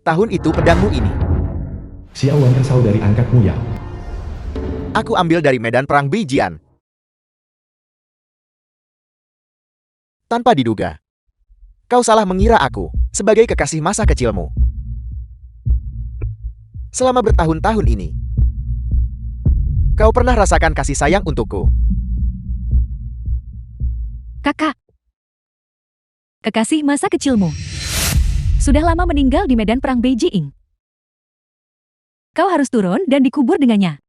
tahun itu pedangmu ini. Xiao Wan saudari angkatmu Yao. Aku ambil dari medan perang Beijian. Tanpa diduga. Kau salah mengira aku sebagai kekasih masa kecilmu. Selama bertahun-tahun ini, kau pernah rasakan kasih sayang untukku. Kakak. Kekasih masa kecilmu. Sudah lama meninggal di medan perang Beijing. Kau harus turun dan dikubur dengannya.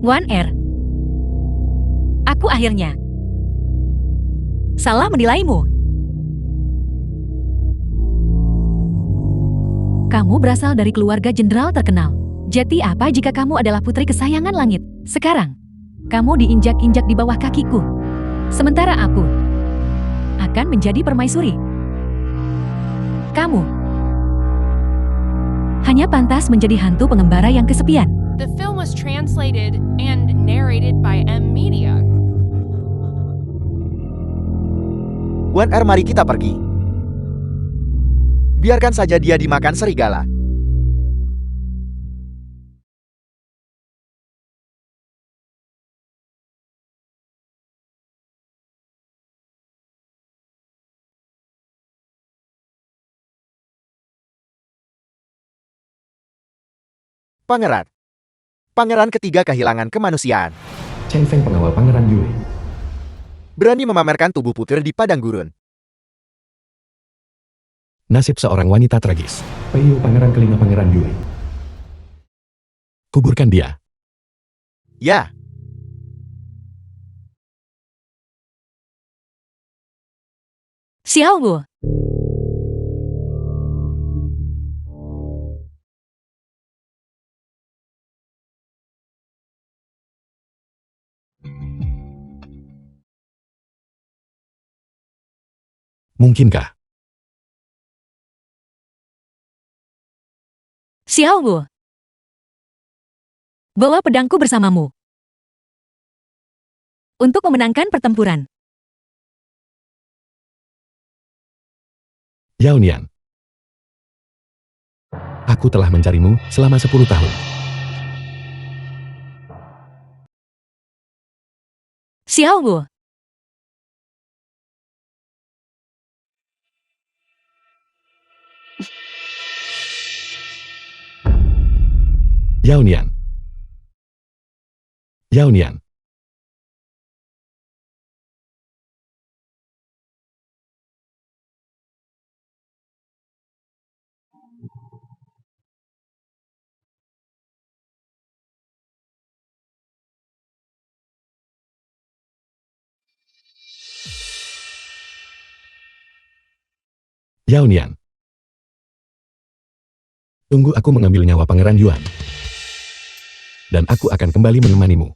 Wan Er. Aku akhirnya salah menilaimu. Kamu berasal dari keluarga jenderal terkenal. Jadi apa jika kamu adalah putri kesayangan langit? Sekarang, kamu diinjak-injak di bawah kakiku. Sementara aku akan menjadi permaisuri. Kamu hanya pantas menjadi hantu pengembara yang kesepian. The film was translated and narrated by M Media. Wan Er, mari kita pergi. Biarkan saja dia dimakan serigala. Pangeran. Pangeran ketiga kehilangan kemanusiaan. Chen Feng pengawal Pangeran Yue. Berani memamerkan tubuh putri di padang gurun. Nasib seorang wanita tragis. Peiyu Pangeran kelima Pangeran Yue. Kuburkan dia. Ya. Xiao Wu. Mungkinkah? Xiao Wu. Bawa pedangku bersamamu untuk memenangkan pertempuran. Yao Nian. Aku telah mencarimu selama 10 tahun. Xiao Wu. Yao Nian. Yao Nian. Yao Nian. Tunggu aku mengambil nyawa Pangeran Yuan. Dan aku akan kembali menemanimu.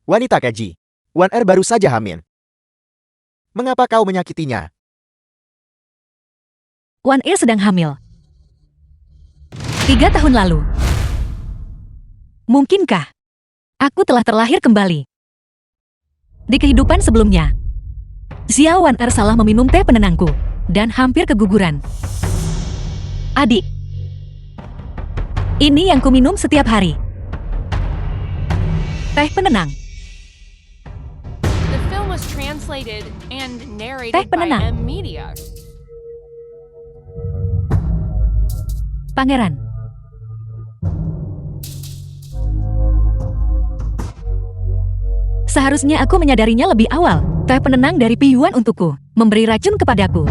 Wanita keji. Wan Er baru saja hamil. Mengapa kau menyakitinya? Wan Er sedang hamil. 3 tahun lalu. Mungkinkah aku telah terlahir kembali? Di kehidupan sebelumnya, Xiao Wan Er salah meminum teh penenangku dan hampir keguguran. Adik, ini yang kuminum setiap hari. Teh penenang. The film was translated and Teh narrated by penenang. M Media. Pangeran. Seharusnya aku menyadarinya lebih awal. Teh penenang dari Piyuan untukku, memberi racun kepadaku.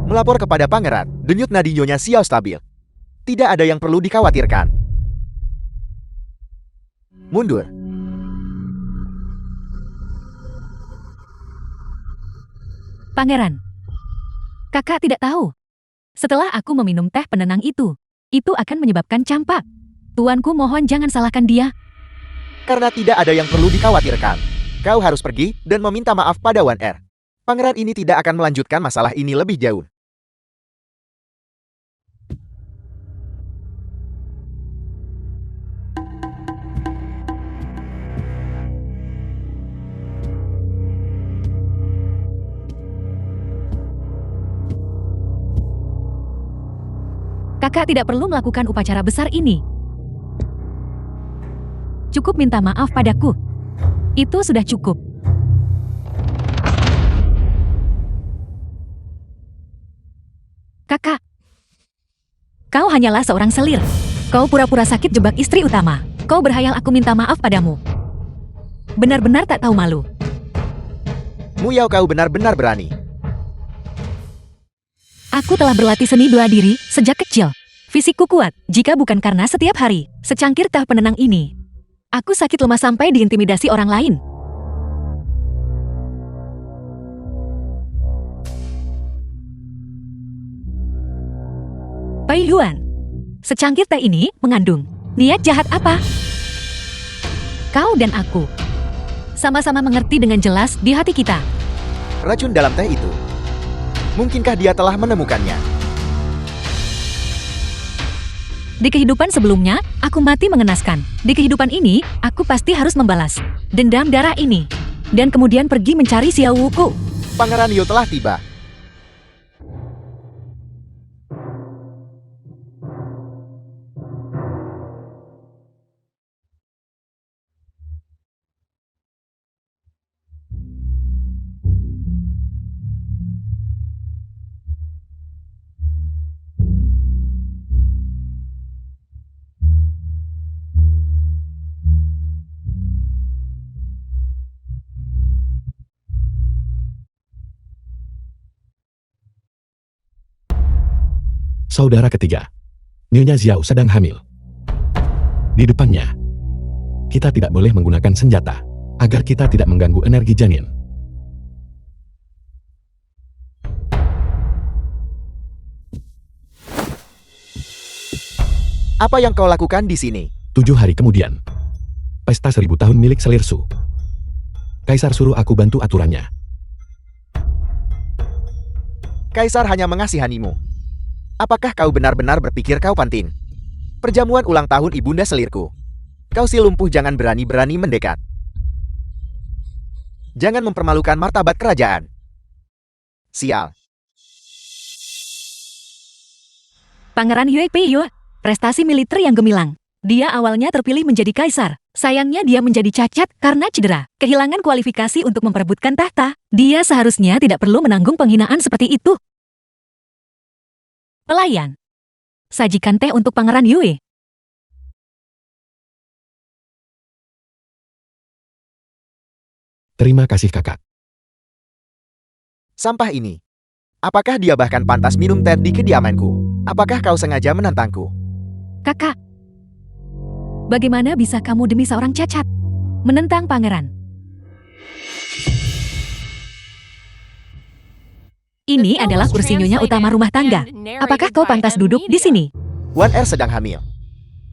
Melapor kepada pangeran, denyut nadinyonya Xiao stabil. Tidak ada yang perlu dikhawatirkan. Mundur. Pangeran. Kakak tidak tahu. Setelah aku meminum teh penenang itu akan menyebabkan campak. Tuanku mohon jangan salahkan dia. Karena tidak ada yang perlu dikhawatirkan. Kau harus pergi dan meminta maaf pada Wan Er. Pangeran ini tidak akan melanjutkan masalah ini lebih jauh. Kakak tidak perlu melakukan upacara besar ini. Cukup minta maaf padaku. Itu sudah cukup. Kakak, kau hanyalah seorang selir. Kau pura-pura sakit jebak istri utama. Kau berhayal aku minta maaf padamu. Benar-benar tak tahu malu. Mu Yao, kau benar-benar berani. Aku telah berlatih seni bela diri sejak kecil. Fisikku kuat, jika bukan karena setiap hari secangkir teh penenang ini. Aku sakit lemah sampai diintimidasi orang lain. Pai Yuan, secangkir teh ini mengandung niat jahat apa? Kau dan aku sama-sama mengerti dengan jelas di hati kita. Racun dalam teh itu. Mungkinkah dia telah menemukannya? Di kehidupan sebelumnya, aku mati mengenaskan. Di kehidupan ini, aku pasti harus membalas dendam darah ini. Dan kemudian pergi mencari Xiao Wuku. Pangeran Yu telah tiba. Saudara ketiga, Nyonya Xiao sedang hamil. Di depannya, kita tidak boleh menggunakan senjata, agar kita tidak mengganggu energi janin. Apa yang kau lakukan di sini? 7 hari kemudian, pesta 1000 tahun milik Selir Su. Kaisar suruh aku bantu aturannya. Kaisar hanya mengasihanimu. Apakah kau benar-benar berpikir kau penting? Perjamuan ulang tahun ibunda selirku. Kau si lumpuh, jangan berani-berani mendekat. Jangan mempermalukan martabat kerajaan. Sial. Pangeran Yue Peiyu, prestasi militer yang gemilang. Dia awalnya terpilih menjadi kaisar. Sayangnya dia menjadi cacat karena cedera. Kehilangan kualifikasi untuk memperebutkan tahta. Dia seharusnya tidak perlu menanggung penghinaan seperti itu. Pelayan, sajikan teh untuk Pangeran Yue. Terima kasih kakak. Sampah ini. Apakah dia bahkan pantas minum teh di kediamanku? Apakah kau sengaja menantangku? Kakak, bagaimana bisa kamu demi seorang cacat menentang pangeran? Ini adalah kursi nyonya utama rumah tangga. Apakah kau pantas duduk di sini? Wan Er sedang hamil.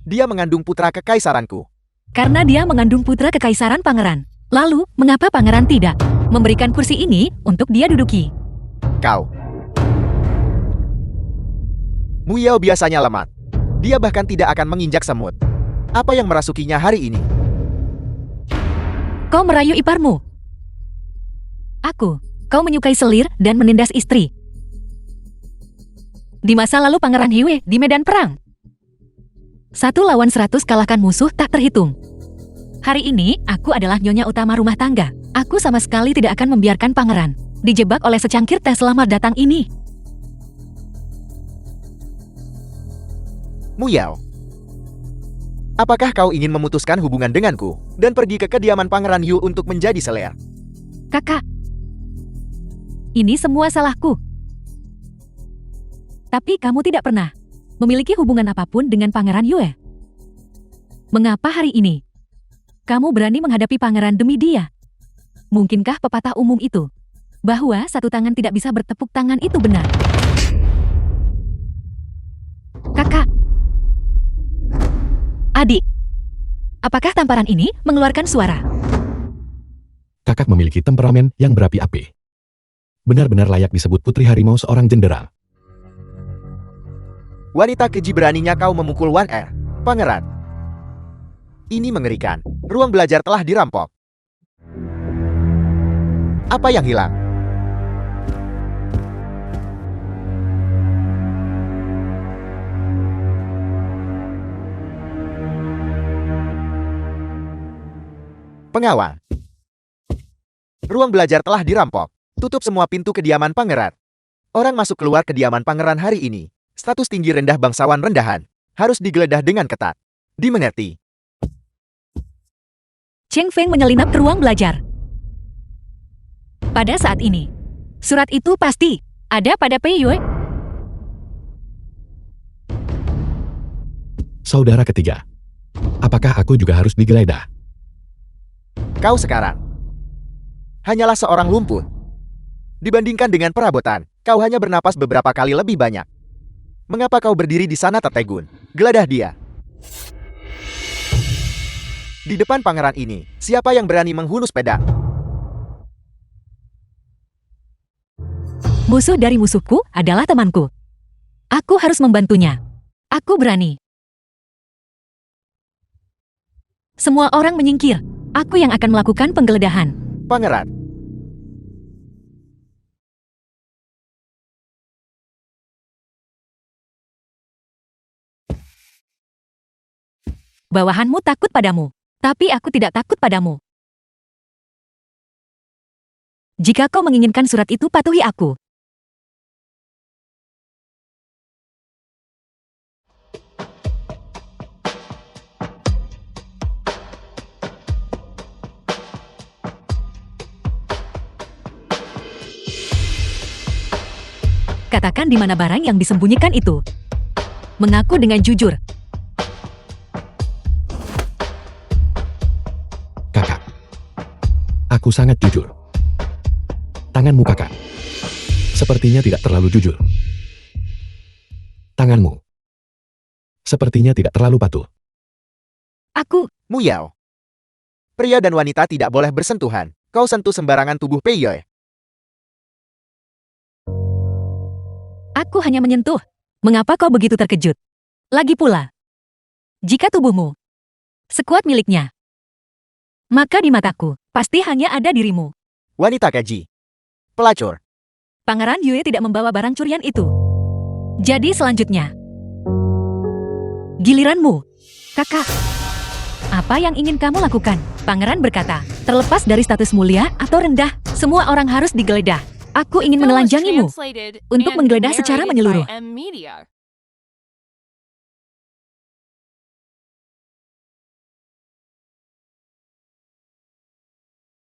Dia mengandung putra kekaisaranku. Karena dia mengandung putra kekaisaran pangeran. Lalu, mengapa pangeran tidak memberikan kursi ini untuk dia duduki? Kau. Mu Yao biasanya lemah. Dia bahkan tidak akan menginjak semut. Apa yang merasukinya hari ini? Kau merayu iparmu. Kau menyukai selir dan menindas istri. Di masa lalu Pangeran Yue di medan perang. 1 lawan 100 kalahkan musuh tak terhitung. Hari ini, aku adalah nyonya utama rumah tangga. Aku sama sekali tidak akan membiarkan pangeran dijebak oleh secangkir teh selamat datang ini. Mu Yao. Apakah kau ingin memutuskan hubungan denganku dan pergi ke kediaman Pangeran Yu untuk menjadi seler? Kakak, ini semua salahku. Tapi kamu tidak pernah memiliki hubungan apapun dengan Pangeran Yue. Mengapa hari ini kamu berani menghadapi pangeran demi dia? Mungkinkah pepatah umum itu, bahwa satu tangan tidak bisa bertepuk tangan itu benar? Kakak, adik, apakah tamparan ini mengeluarkan suara? Kakak memiliki temperamen yang berapi-api. Benar-benar layak disebut putri harimau seorang jenderal. Wanita keji, beraninya kau memukul Wan Er, pangeran. Ini mengerikan. Ruang belajar telah dirampok. Apa yang hilang? Pengawal. Ruang belajar telah dirampok. Tutup semua pintu kediaman pangeran. Orang masuk keluar kediaman pangeran hari ini. Status tinggi rendah bangsawan rendahan. Harus digeledah dengan ketat. Dimengerti. Cheng Feng menyelinap ke ruang belajar. Pada saat ini, surat itu pasti ada pada Pei Yue. Saudara ketiga. Apakah aku juga harus digeledah? Kau sekarang hanyalah seorang lumpuh. Dibandingkan dengan perabotan, kau hanya bernapas beberapa kali lebih banyak. Mengapa kau berdiri di sana, Tetegun? Geledah dia. Di depan pangeran ini, siapa yang berani menghunus pedang? Musuh dari musuhku adalah temanku. Aku harus membantunya. Aku berani. Semua orang menyingkir. Aku yang akan melakukan penggeledahan. Pangeran. Bawahanmu takut padamu, tapi aku tidak takut padamu. Jika kau menginginkan surat itu, patuhi aku. Katakan di mana barang yang disembunyikan itu. Mengaku dengan jujur. Kakak. Aku sangat jujur. Tanganmu, kakak. Sepertinya tidak terlalu jujur. Tanganmu. Sepertinya tidak terlalu patuh. Aku, Muyao. Pria dan wanita tidak boleh bersentuhan. Kau sentuh sembarangan tubuh Pei Yue. aku hanya menyentuh. Mengapa kau begitu terkejut? Lagi pula, jika tubuhmu sekuat miliknya, maka di mataku pasti hanya ada dirimu. Wanita keji. Pelacur. Pangeran Yue tidak membawa barang curian itu. Jadi selanjutnya, giliranmu, kakak. Apa yang ingin kamu lakukan? Pangeran berkata, terlepas dari status mulia atau rendah, semua orang harus digeledah. Aku ingin menelanjangimu untuk menggeledah secara menyeluruh.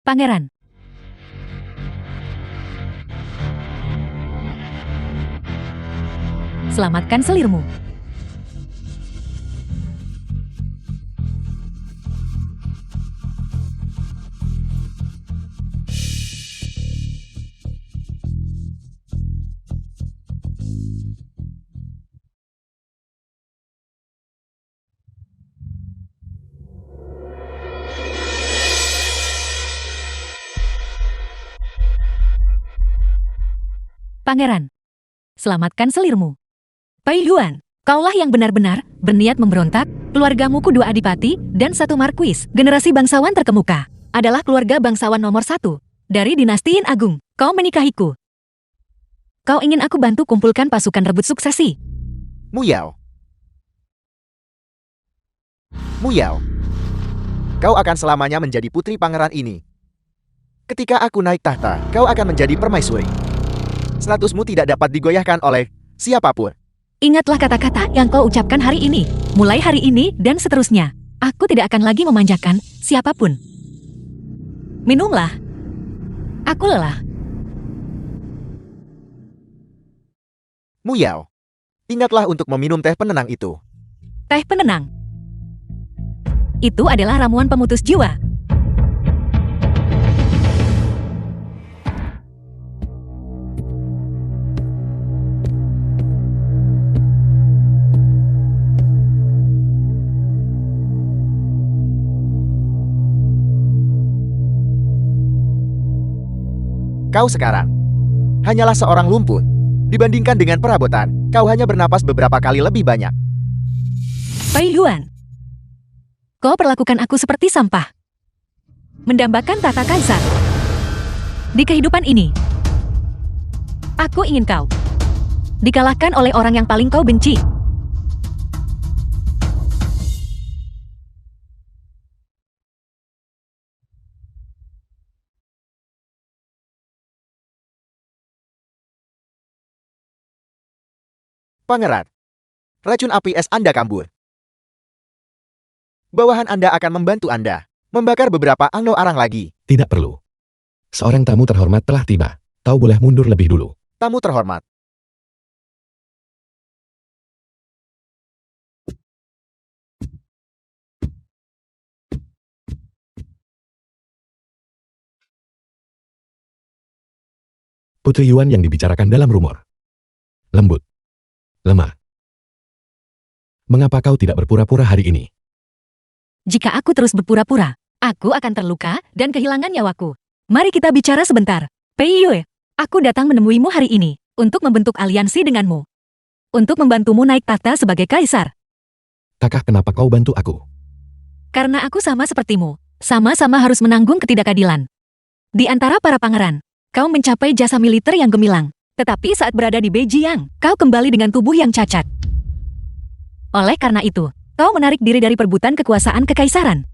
Pangeran. Selamatkan selirmu. Pangeran, selamatkan selirmu. Pai Yuan, kaulah yang benar-benar berniat memberontak. Keluargamu dua adipati dan satu markuis, generasi bangsawan terkemuka, adalah keluarga bangsawan nomor 1 dari dinasti Yin Agung. Kau menikahiku. Kau ingin aku bantu kumpulkan pasukan rebut suksesi. Muyao. Muyao. Kau akan selamanya menjadi putri pangeran ini. Ketika aku naik tahta, kau akan menjadi permaisuri. Statusmu tidak dapat digoyahkan oleh siapapun. Ingatlah kata-kata yang kau ucapkan hari ini. Mulai hari ini dan seterusnya, aku tidak akan lagi memanjakan siapapun. Minumlah. Aku lelah. Muyao. Ingatlah untuk meminum teh penenang itu. Teh penenang. Itu adalah ramuan pemutus jiwa. Kau sekarang hanyalah seorang lumpuh. Dibandingkan dengan perabotan, kau hanya bernapas beberapa kali lebih banyak. Pai Yuan, kau perlakukan aku seperti sampah. Mendambakan tata kaisar. Di kehidupan ini, aku ingin kau dikalahkan oleh orang yang paling kau benci. Pangeran, racun api es Anda kabur. Bawahan Anda akan membantu Anda membakar beberapa ano arang lagi. Tidak perlu. Seorang tamu terhormat telah tiba. Kau boleh mundur lebih dulu. Tamu terhormat. Putri Yuan yang dibicarakan dalam rumor. Lembut. Lemah. Mengapa kau tidak berpura-pura hari ini? Jika aku terus berpura-pura, aku akan terluka dan kehilangan nyawaku. Mari kita bicara sebentar. Pei Yue, aku datang menemuimu hari ini untuk membentuk aliansi denganmu. Untuk membantumu naik tahta sebagai kaisar. Kakak, kenapa kau bantu aku? Karena aku sama sepertimu. Sama-sama harus menanggung ketidakadilan. Di antara para pangeran, kau mencapai jasa militer yang gemilang. Tetapi saat berada di Beijing, kau kembali dengan tubuh yang cacat. Oleh karena itu, kau menarik diri dari perebutan kekuasaan kekaisaran.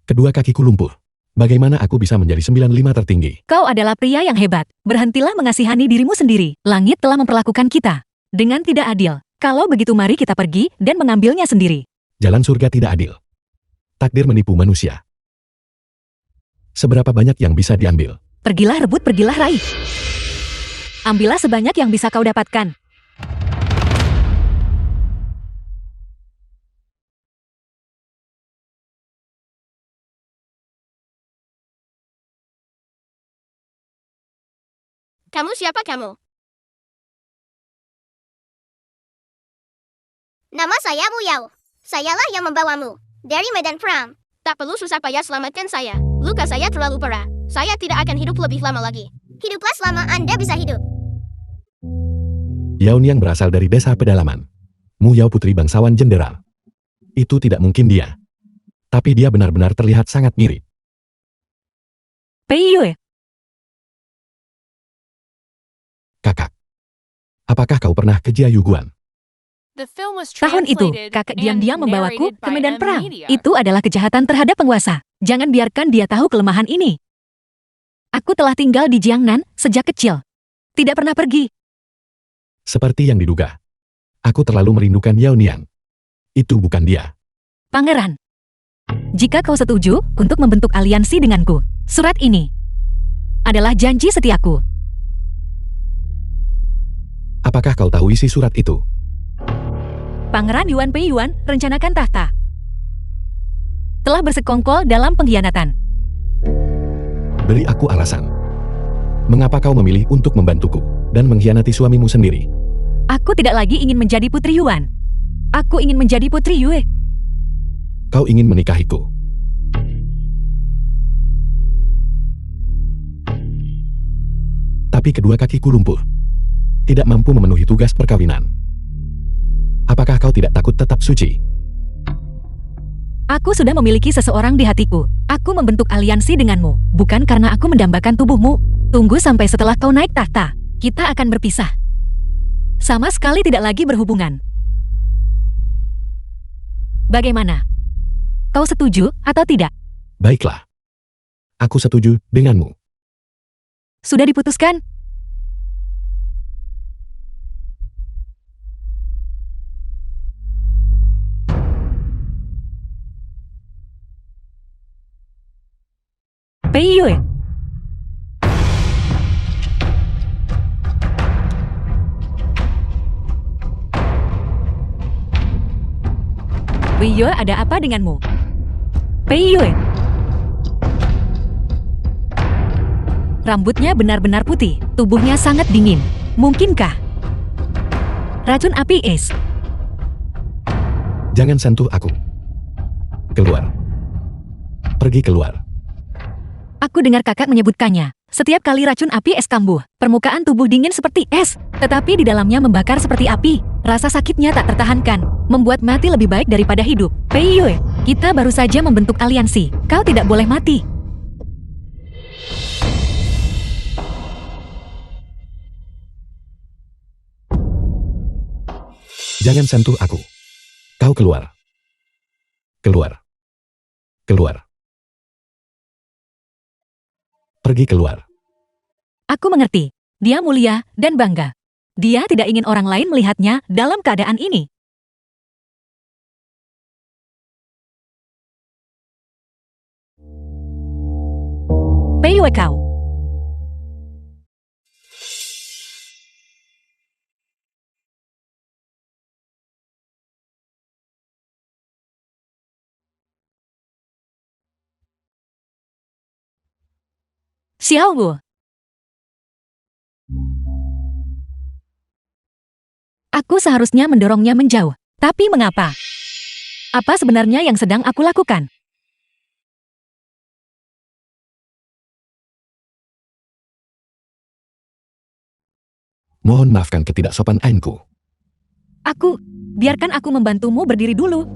Kedua kakiku lumpuh. Bagaimana aku bisa menjadi 95 tertinggi? Kau adalah pria yang hebat. Berhentilah mengasihani dirimu sendiri. Langit telah memperlakukan kita dengan tidak adil. Kalau begitu mari kita pergi dan mengambilnya sendiri. Jalan surga tidak adil. Takdir menipu manusia. Seberapa banyak yang bisa diambil? Pergilah rebut, pergilah raih. Ambillah sebanyak yang bisa kau dapatkan. Kamu siapa kamu? Nama saya Mu Yao. Sayalah yang membawamu dari medan perang. Tak perlu susah payah selamatkan saya. Luka saya terlalu parah. Saya tidak akan hidup lebih lama lagi. Hiduplah selama Anda bisa hidup. Yao Niang berasal dari desa pedalaman. Mu Yao putri bangsawan jenderal. Itu tidak mungkin dia. Tapi dia benar-benar terlihat sangat mirip. Pei Yue, Kakak. Apakah kau pernah ke Jiayuguan? The film was tahun itu, translated kakak and diam-diam membawaku narrated ke by medan M perang. Media. Itu adalah kejahatan terhadap penguasa. Jangan biarkan dia tahu kelemahan ini. Aku telah tinggal di Jiangnan sejak kecil. Tidak pernah pergi. Seperti yang diduga. Aku terlalu merindukan Yao Niang. Itu bukan dia. Pangeran, jika kau setuju untuk membentuk aliansi denganku, surat ini adalah janji setiaku. Apakah kau tahu isi surat itu? Pangeran Yuan Pei Yuan rencanakan tahta. Telah bersekongkol dalam pengkhianatan. Beri aku alasan. Mengapa kau memilih untuk membantuku dan mengkhianati suamimu sendiri? Aku tidak lagi ingin menjadi Putri Yuan. Aku ingin menjadi Putri Yue. Kau ingin menikahiku. Tapi kedua kakiku lumpuh. Tidak mampu memenuhi tugas perkawinan. Apakah kau tidak takut tetap suci? Aku sudah memiliki seseorang di hatiku. Aku membentuk aliansi denganmu, bukan karena aku mendambakan tubuhmu. Tunggu sampai setelah kau naik tahta. Kita akan berpisah. Sama sekali tidak lagi berhubungan. Bagaimana? Kau setuju atau tidak? Baiklah. Aku setuju denganmu. Sudah diputuskan? Pei Yue, Pei Yue, ada apa denganmu? Pei Yue. Rambutnya benar-benar putih, tubuhnya sangat dingin. Mungkinkah racun api es? Jangan sentuh aku. Keluar. Pergi keluar. Aku dengar kakak menyebutkannya. Setiap kali racun api es kambuh, permukaan tubuh dingin seperti es, tetapi di dalamnya membakar seperti api. Rasa sakitnya tak tertahankan, membuat mati lebih baik daripada hidup. Pei Yue, kita baru saja membentuk aliansi. Kau tidak boleh mati. Jangan sentuh aku. Kau keluar. Keluar. Keluar. Pergi keluar. Aku mengerti. Dia mulia dan bangga. Dia tidak ingin orang lain melihatnya dalam keadaan ini. Pei Yue kau. Xiao Wu. Aku seharusnya mendorongnya menjauh. Tapi mengapa? Apa sebenarnya yang sedang aku lakukan? Mohon maafkan ketidaksopananku. Biarkan aku membantumu berdiri dulu.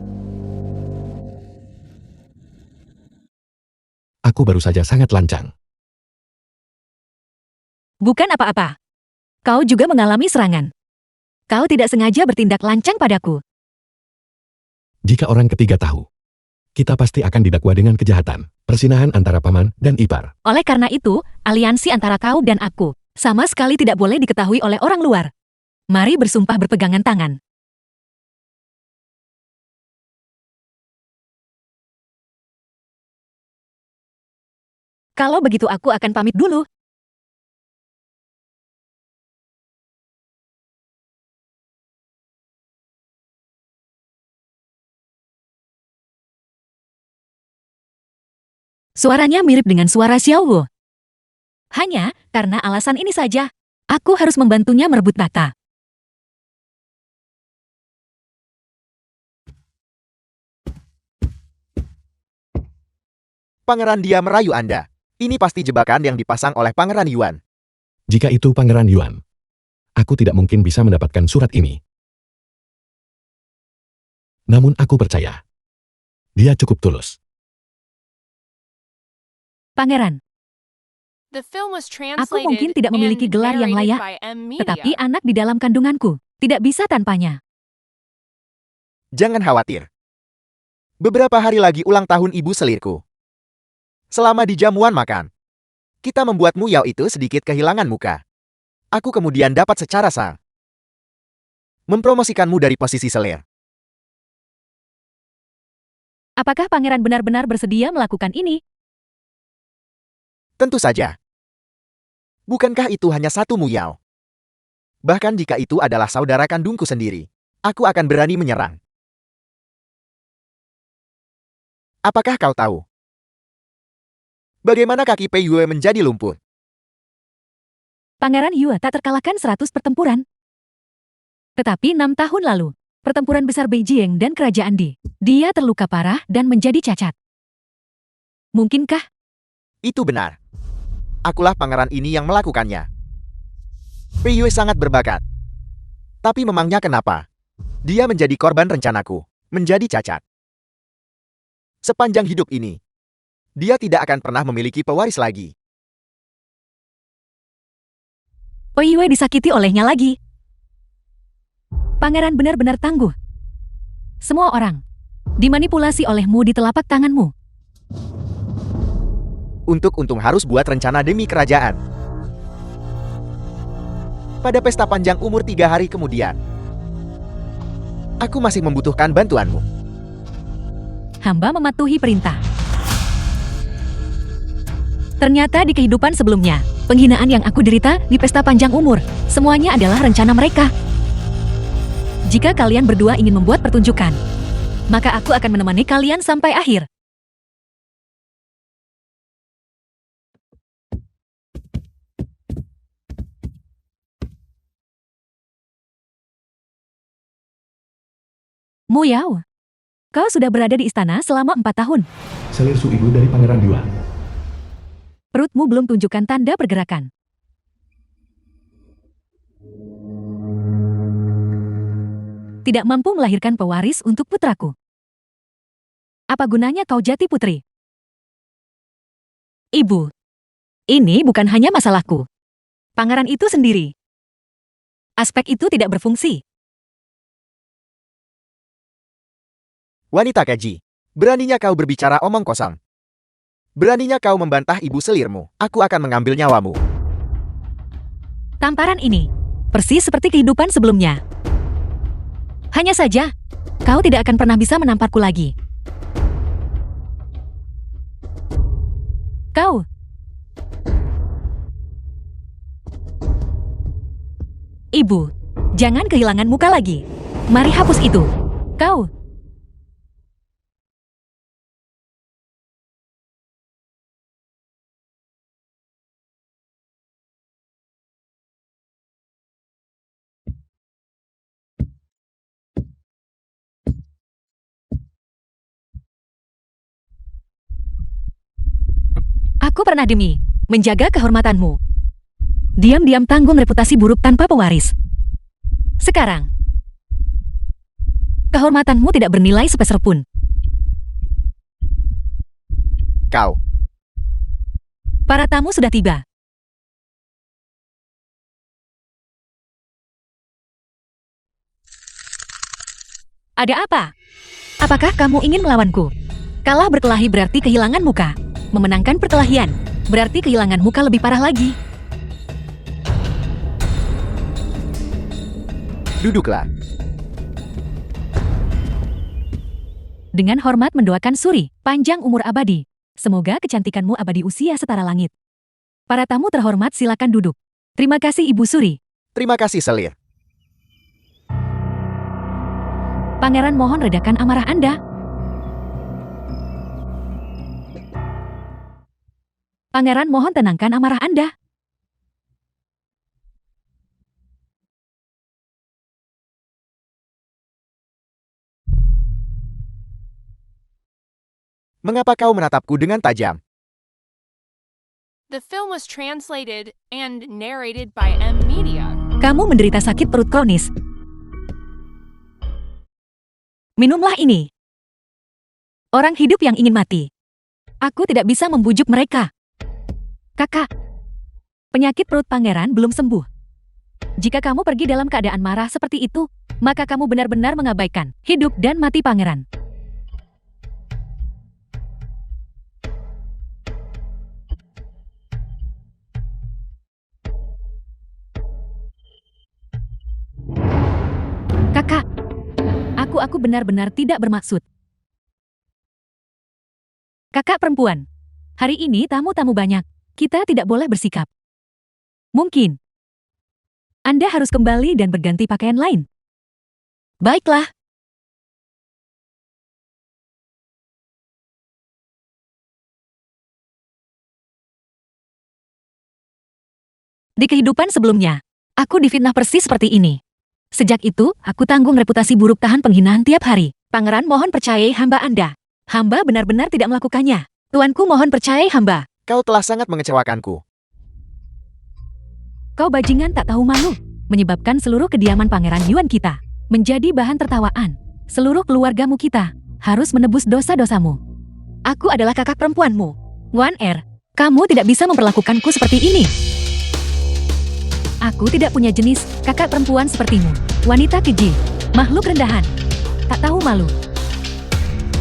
Aku baru saja sangat lancang. Bukan apa-apa. Kau juga mengalami serangan. Kau tidak sengaja bertindak lancang padaku. Jika orang ketiga tahu, kita pasti akan didakwa dengan kejahatan, persinahan antara paman dan ipar. Oleh karena itu, aliansi antara kau dan aku sama sekali tidak boleh diketahui oleh orang luar. Mari bersumpah berpegangan tangan. Kalau begitu aku akan pamit dulu. Suaranya mirip dengan suara Xiao Wu. Hanya karena alasan ini saja, aku harus membantunya merebut tahta. Pangeran dia merayu Anda. Ini pasti jebakan yang dipasang oleh Pangeran Yuan. Jika itu Pangeran Yuan, aku tidak mungkin bisa mendapatkan surat ini. Namun aku percaya, dia cukup tulus. Pangeran, The film was aku mungkin translated tidak memiliki and gelar yang narrated layak, by M. Media. tetapi anak di dalam kandunganku tidak bisa tanpanya. Jangan khawatir. Beberapa hari lagi ulang tahun ibu selirku. Selama di jamuan makan, kita membuat Muyao itu sedikit kehilangan muka. Aku kemudian dapat secara sah mempromosikanmu dari posisi selir. Apakah pangeran benar-benar bersedia melakukan ini? Tentu saja. Bukankah itu hanya satu Muyao? Bahkan jika itu adalah saudara kandungku sendiri, aku akan berani menyerang. Apakah kau tahu bagaimana kaki Pei Yue menjadi lumpuh? Pangeran Yue tak terkalahkan 100 pertempuran. Tetapi 6 tahun lalu, pertempuran besar Beijing dan kerajaan dia terluka parah dan menjadi cacat. Mungkinkah? Itu benar. Akulah pangeran ini yang melakukannya. Pei Yue sangat berbakat. Tapi memangnya kenapa? Dia menjadi korban rencanaku, menjadi cacat. Sepanjang hidup ini, dia tidak akan pernah memiliki pewaris lagi. Pei Yue disakiti olehnya lagi. Pangeran benar-benar tangguh. Semua orang dimanipulasi olehmu di telapak tanganmu. Untuk untung harus buat rencana demi kerajaan. Pada pesta panjang umur 3 hari kemudian, aku masih membutuhkan bantuanmu. Hamba mematuhi perintah. Ternyata di kehidupan sebelumnya, penghinaan yang aku derita di pesta panjang umur, semuanya adalah rencana mereka. Jika kalian berdua ingin membuat pertunjukan, maka aku akan menemani kalian sampai akhir. Muyao, kau sudah berada di istana selama 4 tahun. Selir Su Ibu dari Pangeran Yuan. Perutmu belum tunjukkan tanda pergerakan. Tidak mampu melahirkan pewaris untuk putraku. Apa gunanya kau jati putri? Ibu, ini bukan hanya masalahku. Pangeran itu sendiri. Aspek itu tidak berfungsi. Wanita keji, beraninya kau berbicara omong kosong. Beraninya kau membantah ibu selirmu, aku akan mengambil nyawamu. Tamparan ini Persis seperti kehidupan sebelumnya. Hanya saja, kau tidak akan pernah bisa menamparku lagi. Kau. Ibu, jangan kehilangan muka lagi. Mari hapus itu. Kau. Aku pernah demi menjaga kehormatanmu. Diam-diam tanggung reputasi buruk tanpa pewaris. Sekarang, kehormatanmu tidak bernilai sepeser pun. Kau. Para tamu sudah tiba. Ada apa? Apakah kamu ingin melawanku? Kalah berkelahi berarti kehilangan muka. Memenangkan perkelahian berarti kehilangan muka lebih parah lagi. Duduklah. Dengan hormat mendoakan Suri, panjang umur abadi. Semoga kecantikanmu abadi usia setara langit. Para tamu terhormat silakan duduk. Terima kasih Ibu Suri. Terima kasih, Selir. Pangeran mohon redakan amarah Anda. Pangeran mohon tenangkan amarah Anda. Mengapa kau menatapku dengan tajam? The film was translated and narrated by M Media. Kamu menderita sakit perut kronis. Minumlah ini. Orang hidup yang ingin mati. Aku tidak bisa membujuk mereka. Kakak, penyakit perut pangeran belum sembuh. Jika kamu pergi dalam keadaan marah seperti itu, maka kamu benar-benar mengabaikan hidup dan mati pangeran. Kakak, aku benar-benar tidak bermaksud. Kakak perempuan, hari ini tamu-tamu banyak. Kita tidak boleh bersikap. Mungkin Anda harus kembali dan berganti pakaian lain. Baiklah. Di kehidupan sebelumnya, aku difitnah persis seperti ini. Sejak itu, aku tanggung reputasi buruk tahan penghinaan tiap hari. Pangeran mohon percayai hamba Anda. Hamba benar-benar tidak melakukannya. Tuanku mohon percayai hamba. Kau telah sangat mengecewakanku. Kau bajingan tak tahu malu, menyebabkan seluruh kediaman Pangeran Yuan kita menjadi bahan tertawaan. Seluruh keluargamu kita harus menebus dosa-dosamu. Aku adalah kakak perempuanmu. Wan Er, kamu tidak bisa memperlakukanku seperti ini. Aku tidak punya jenis kakak perempuan sepertimu. Wanita keji, makhluk rendahan, tak tahu malu.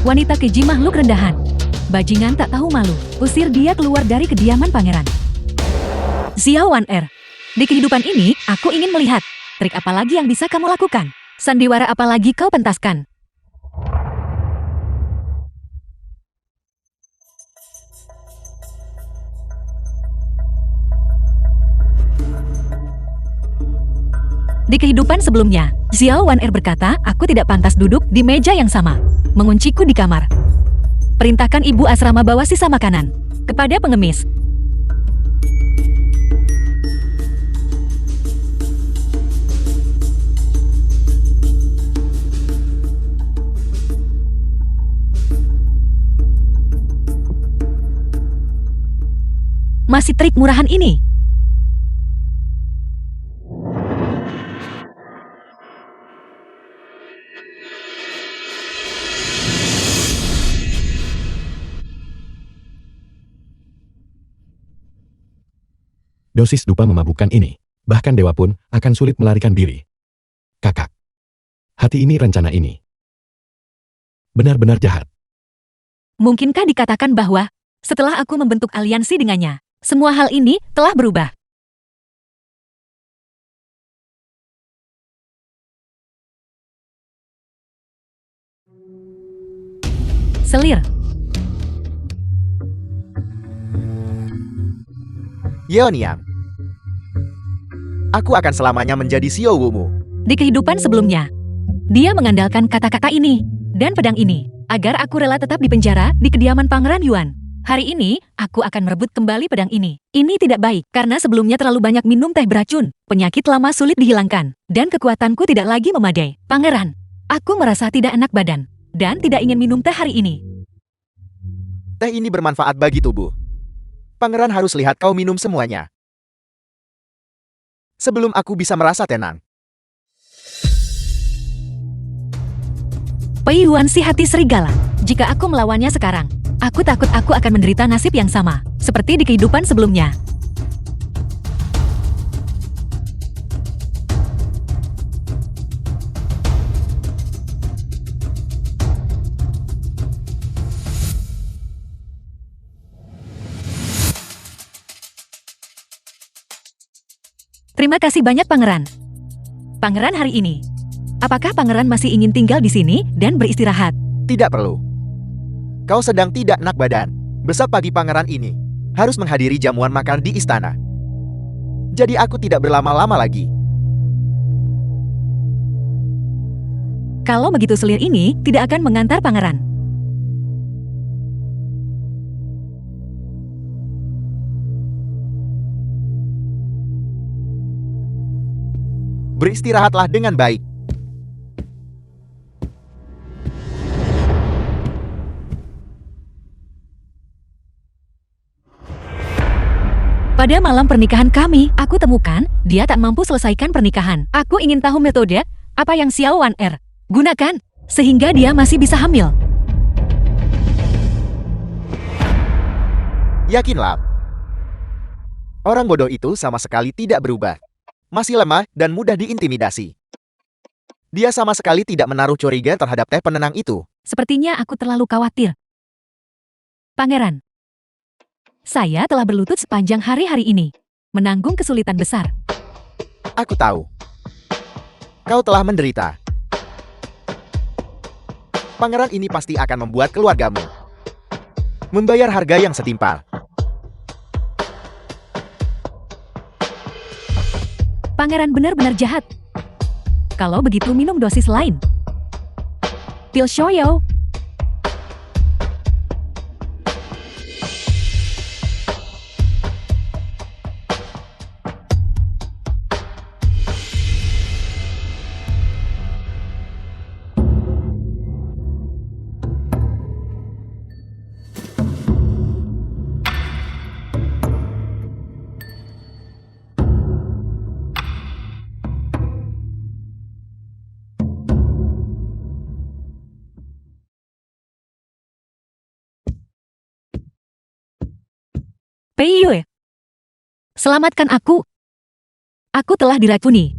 Wanita keji makhluk rendahan. Bajingan tak tahu malu, usir dia keluar dari kediaman pangeran. Xiao Wan Er, di kehidupan ini, aku ingin melihat trik apa lagi yang bisa kamu lakukan. Sandiwara apa lagi kau pentaskan. Di kehidupan sebelumnya, Xiao Wan Er berkata, aku tidak pantas duduk di meja yang sama. Mengunciku di kamar. Perintahkan ibu asrama bawa sisa makanan kepada pengemis. Masih trik murahan ini. Dosis dupa memabukkan ini. Bahkan dewa pun akan sulit melarikan diri. Kakak. Hati ini rencana ini. Benar-benar jahat. Mungkinkah dikatakan bahwa setelah aku membentuk aliansi dengannya, semua hal ini telah berubah? Selir. Yeoniam. Aku akan selamanya menjadi Xiaowumu. Di kehidupan sebelumnya, dia mengandalkan kata-kata ini dan pedang ini agar aku rela tetap di penjara di kediaman Pangeran Yuan. Hari ini, aku akan merebut kembali pedang ini. Ini tidak baik karena sebelumnya terlalu banyak minum teh beracun. Penyakit lama sulit dihilangkan dan kekuatanku tidak lagi memadai. Pangeran, aku merasa tidak enak badan dan tidak ingin minum teh hari ini. Teh ini bermanfaat bagi tubuh. Pangeran harus lihat kau minum semuanya. Sebelum aku bisa merasa tenang. Pei Yuan si hati serigala. Jika aku melawannya sekarang, aku takut aku akan menderita nasib yang sama, seperti di kehidupan sebelumnya. Terima kasih banyak, Pangeran. Pangeran hari ini. Apakah Pangeran masih ingin tinggal di sini dan beristirahat? Tidak perlu. Kau sedang tidak enak badan. Besok pagi pangeran ini harus menghadiri jamuan makan di istana. Jadi aku tidak berlama-lama lagi. Kalau begitu selir ini tidak akan mengantar Pangeran. Beristirahatlah dengan baik. Pada malam pernikahan kami, aku temukan dia tak mampu selesaikan pernikahan. Aku ingin tahu metode apa yang Xiao Wan Er gunakan sehingga dia masih bisa hamil. Yakinlah. Orang bodoh itu sama sekali tidak berubah. Masih lemah dan mudah diintimidasi. Dia sama sekali tidak menaruh curiga terhadap teh penenang itu. Sepertinya aku terlalu khawatir. Pangeran, saya telah berlutut sepanjang hari-hari ini, menanggung kesulitan besar. Aku tahu. Kau telah menderita. Pangeran ini pasti akan membuat keluargamu membayar harga yang setimpal. Pangeran benar-benar jahat. Kalau begitu minum dosis lain. Pil Shoyo. Pei Yue, selamatkan aku. Aku telah diracuni.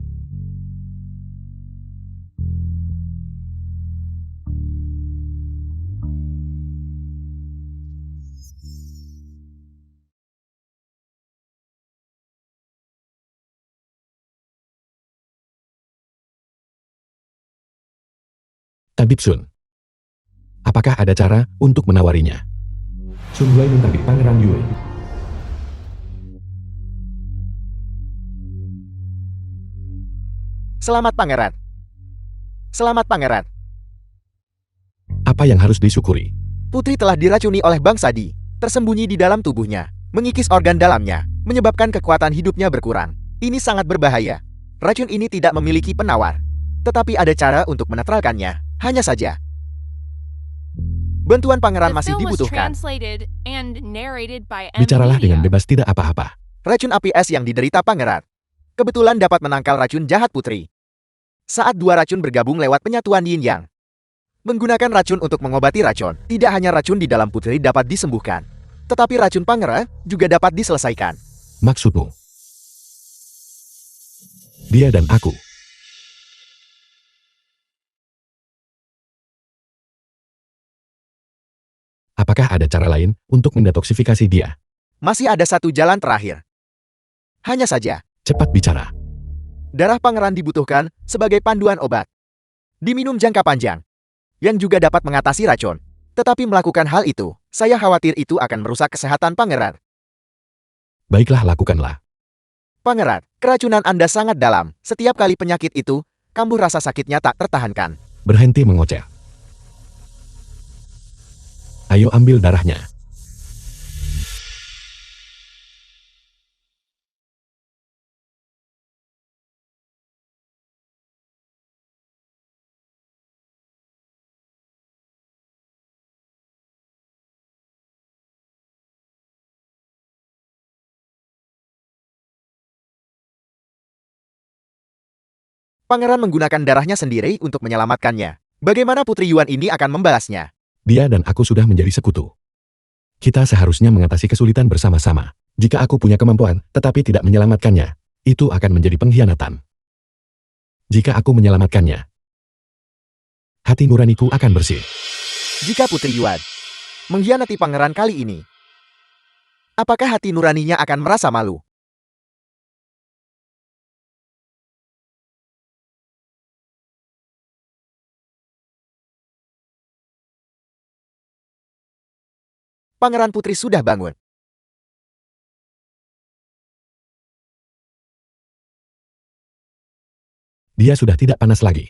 Tabib Sun. Apakah ada cara untuk menawarinya? Sun Wei mentabik Pangeran Yue. Selamat pangeran. Selamat pangeran. Apa yang harus disyukuri? Putri telah diracuni oleh bangsa Di, tersembunyi di dalam tubuhnya, mengikis organ dalamnya, menyebabkan kekuatan hidupnya berkurang. Ini sangat berbahaya. Racun ini tidak memiliki penawar. Tetapi ada cara untuk menetralkannya. Hanya saja, bantuan pangeran The masih film was dibutuhkan. translated and narrated by M. Bicaralah dengan Media. bebas, tidak apa-apa. Racun api es yang diderita pangeran kebetulan dapat menangkal racun jahat putri. Saat dua racun bergabung lewat penyatuan yin yang. Menggunakan racun untuk mengobati racun, tidak hanya racun di dalam putri dapat disembuhkan, tetapi racun pangeran juga dapat diselesaikan. Maksudmu? Dia dan aku. Apakah ada cara lain untuk mendetoksifikasi dia? Masih ada satu jalan terakhir. Hanya saja, Cepat bicara. darah pangeran dibutuhkan sebagai panduan obat. Diminum jangka panjang, yang juga dapat mengatasi racun. Tetapi melakukan hal itu, saya khawatir itu akan merusak kesehatan pangeran. Baiklah, lakukanlah. Pangeran, keracunan Anda sangat dalam. Setiap kali penyakit itu, kambuh rasa sakitnya tak tertahankan. Berhenti mengoceh. Ayo ambil darahnya. Pangeran menggunakan darahnya sendiri untuk menyelamatkannya. Bagaimana Putri Yuan ini akan membalasnya? Dia dan aku sudah menjadi sekutu. Kita seharusnya mengatasi kesulitan bersama-sama. Jika aku punya kemampuan, tetapi tidak menyelamatkannya, itu akan menjadi pengkhianatan. Jika aku menyelamatkannya, hati nuraniku akan bersih. Jika Putri Yuan mengkhianati pangeran kali ini, apakah hati nuraninya akan merasa malu? Pangeran Putri sudah bangun. Dia sudah tidak panas lagi.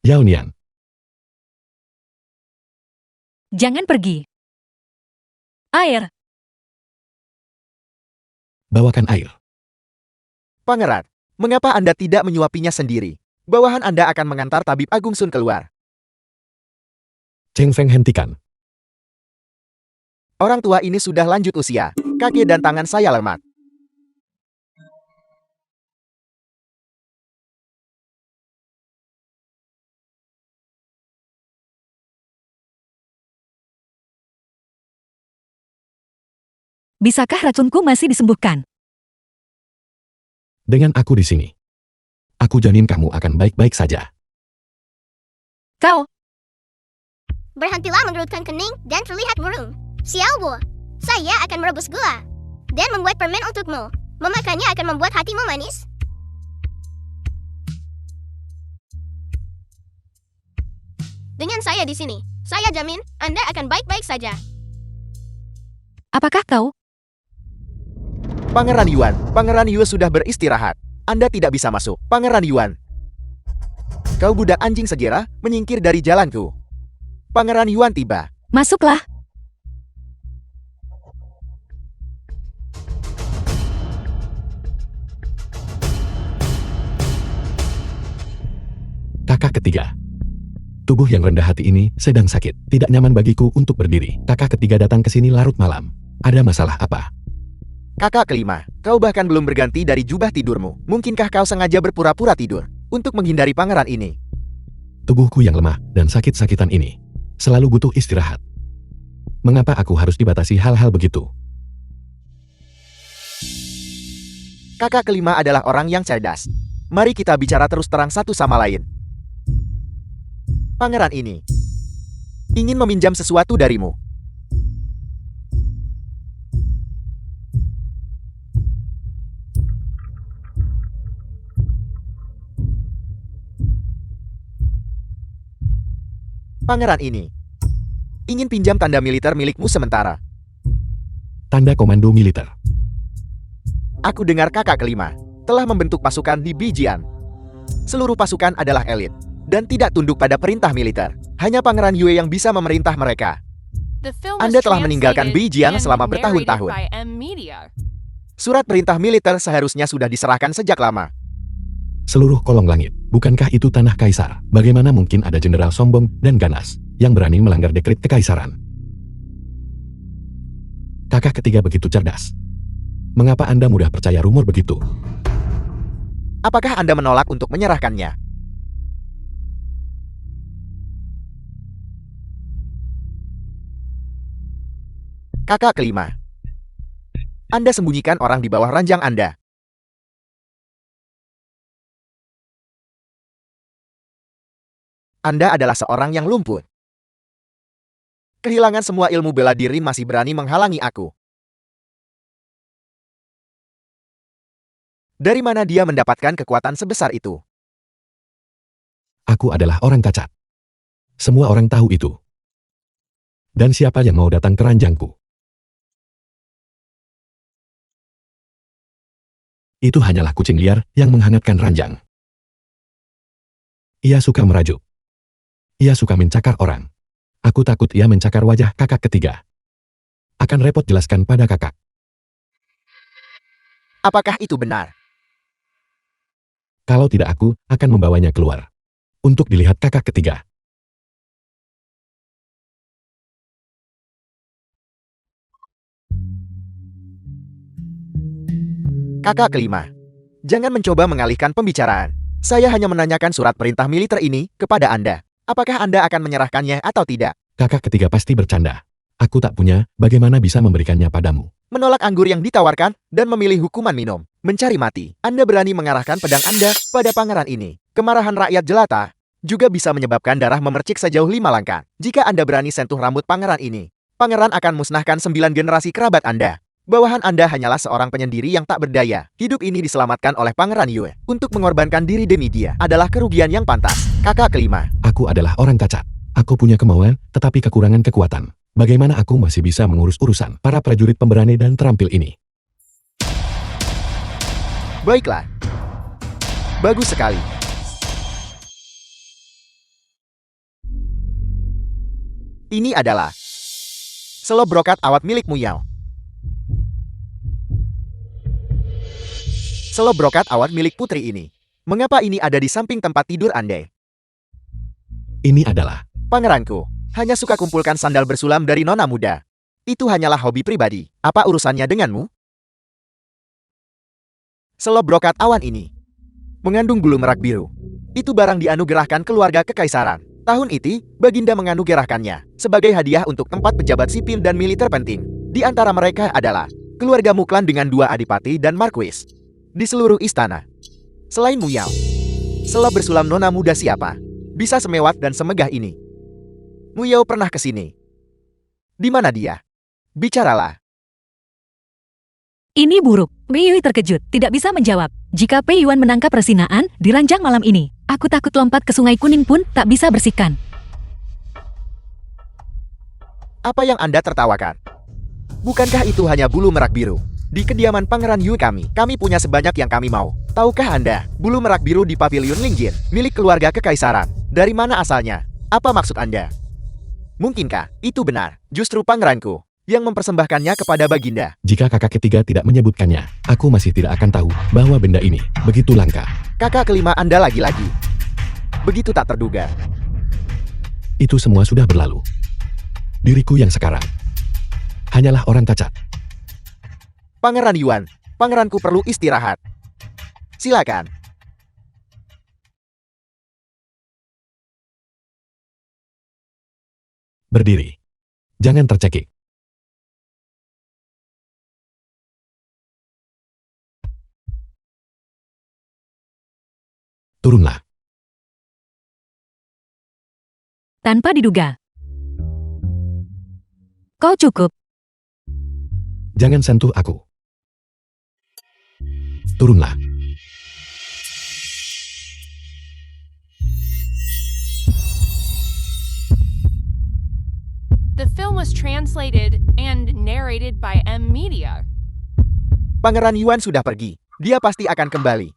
Yao Nian, Jangan pergi. Air. bawakan air. Pangeran, mengapa Anda tidak menyuapinya sendiri? Bawahan Anda akan mengantar tabib Agung Sun keluar. Cheng Feng hentikan. Orang tua ini sudah lanjut usia. Kaki dan tangan saya lemah. Bisakah racunku masih disembuhkan? Dengan aku di sini, aku jamin kamu akan baik-baik saja. Kau, Berhentilah mengerutkan kening dan terlihat murung. Xiaobo, saya akan merebus gula dan membuat permen untukmu. Memakannya akan membuat hatimu manis. Dengan saya di sini, saya jamin Anda akan baik-baik saja. apakah kau? Pangeran Yuan sudah beristirahat. Anda tidak bisa masuk. Pangeran Yuan. Kau budak anjing segera, menyingkir dari jalanku. Pangeran Yuan tiba. Masuklah. Kakak ketiga. Tubuh yang rendah hati ini sedang sakit. Tidak nyaman bagiku untuk berdiri. Kakak ketiga datang ke sini larut malam. Ada masalah apa? Kakak kelima, kau bahkan belum berganti dari jubah tidurmu. Mungkinkah kau sengaja berpura-pura tidur untuk menghindari pangeran ini? Tubuhku yang lemah dan sakit-sakitan ini selalu butuh istirahat. Mengapa aku harus dibatasi hal-hal begitu? Kakak kelima adalah orang yang cerdas. Mari kita bicara terus terang satu sama lain. Pangeran ini ingin meminjam sesuatu darimu. Pangeran ini ingin pinjam tanda militer milikmu sementara. Tanda komando militer. Aku dengar kakak kelima telah membentuk pasukan di Bijian. Seluruh pasukan adalah elit dan tidak tunduk pada perintah militer. Hanya Pangeran Yue yang bisa memerintah mereka. The film was Anda telah meninggalkan translated Bijian and selama narrated bertahun-tahun. by M Media. Surat perintah militer seharusnya sudah diserahkan sejak lama. Seluruh kolong langit. Bukankah itu tanah kaisar? Bagaimana mungkin ada jenderal sombong dan ganas yang berani melanggar dekret kekaisaran? Kakak ketiga begitu cerdas. Mengapa Anda mudah percaya rumor begitu? Apakah Anda menolak untuk menyerahkannya? Kakak kelima. Anda sembunyikan orang di bawah ranjang Anda. Anda adalah seorang yang lumpuh. Kehilangan semua ilmu bela diri masih berani menghalangi aku. Dari mana dia mendapatkan kekuatan sebesar itu? Aku adalah orang cacat. Semua orang tahu itu. Dan siapa yang mau datang ke ranjangku? Itu hanyalah kucing liar yang menghangatkan ranjang. Ia suka merajuk. Ia suka mencakar orang. Aku takut ia mencakar wajah kakak ketiga. Akan repot jelaskan pada kakak. Apakah itu benar? Kalau tidak aku akan membawanya keluar. Untuk dilihat kakak ketiga. Kakak kelima. Jangan mencoba mengalihkan pembicaraan. Saya hanya menanyakan surat perintah militer ini kepada Anda. Apakah Anda akan menyerahkannya atau tidak? Kakak ketiga pasti bercanda. Aku tak punya, bagaimana bisa memberikannya padamu? Menolak anggur yang ditawarkan dan memilih hukuman minum. Mencari mati. Anda berani mengarahkan pedang Anda pada pangeran ini. Kemarahan rakyat jelata juga bisa menyebabkan darah memercik sejauh 5 langkah. Jika Anda berani sentuh rambut pangeran ini, pangeran akan musnahkan 9 generasi kerabat Anda. Bawahan Anda hanyalah seorang penyendiri yang tak berdaya. Hidup ini diselamatkan oleh Pangeran Yue. Untuk mengorbankan diri demi dia adalah kerugian yang pantas. Kakak kelima. Aku adalah orang cacat. Aku punya kemauan, tetapi kekurangan kekuatan. Bagaimana aku masih bisa mengurus urusan para prajurit pemberani dan terampil ini? Baiklah. Bagus sekali. Ini adalah selop brokat awat milik Muyao. Selop brokat awat milik putri ini. Mengapa ini ada di samping tempat tidur Anda? Ini adalah Pangeranku, hanya suka kumpulkan sandal bersulam dari nona muda. Itu hanyalah hobi pribadi. Apa urusannya denganmu? Selop brokat awan ini mengandung bulu merak biru. Itu barang dianugerahkan keluarga kekaisaran. Tahun itu, Baginda menganugerahkannya sebagai hadiah untuk tempat pejabat sipil dan militer penting. Di antara mereka adalah keluarga Muklan dengan 2 adipati dan marquis di seluruh istana. Selain Muyao, selop bersulam nona muda siapa bisa semewah dan semegah ini? Muyao pernah ke sini. Di mana dia? Bicaralah. Ini buruk. Wei Yui terkejut, tidak bisa menjawab. Jika Pei Yuan menangkap persinaan di ranjang malam ini, aku takut lompat ke Sungai Kuning pun tak bisa bersihkan. Apa yang Anda tertawakan? Bukankah itu hanya bulu merak biru? Di kediaman Pangeran Yue kami punya sebanyak yang kami mau. Tahukah Anda, bulu merak biru di pavilion Lingjin, milik keluarga kekaisaran. Dari mana asalnya? Apa maksud Anda? Mungkinkah itu benar? Justru pangeranku yang mempersembahkannya kepada Baginda. jika kakak ketiga tidak menyebutkannya, aku masih tidak akan tahu bahwa benda ini begitu langka. Kakak kelima Anda lagi-lagi. Begitu tak terduga. Itu semua sudah berlalu. Diriku yang sekarang hanyalah orang cacat. Pangeran Yuan, pangeranku perlu istirahat. Silakan. Berdiri. Jangan tercekik. Turunlah. Tanpa diduga. Kau cukup. Jangan sentuh aku. Turunlah. The film was translated and narrated by M Media. Pangeran Yuan sudah pergi. Dia pasti akan kembali.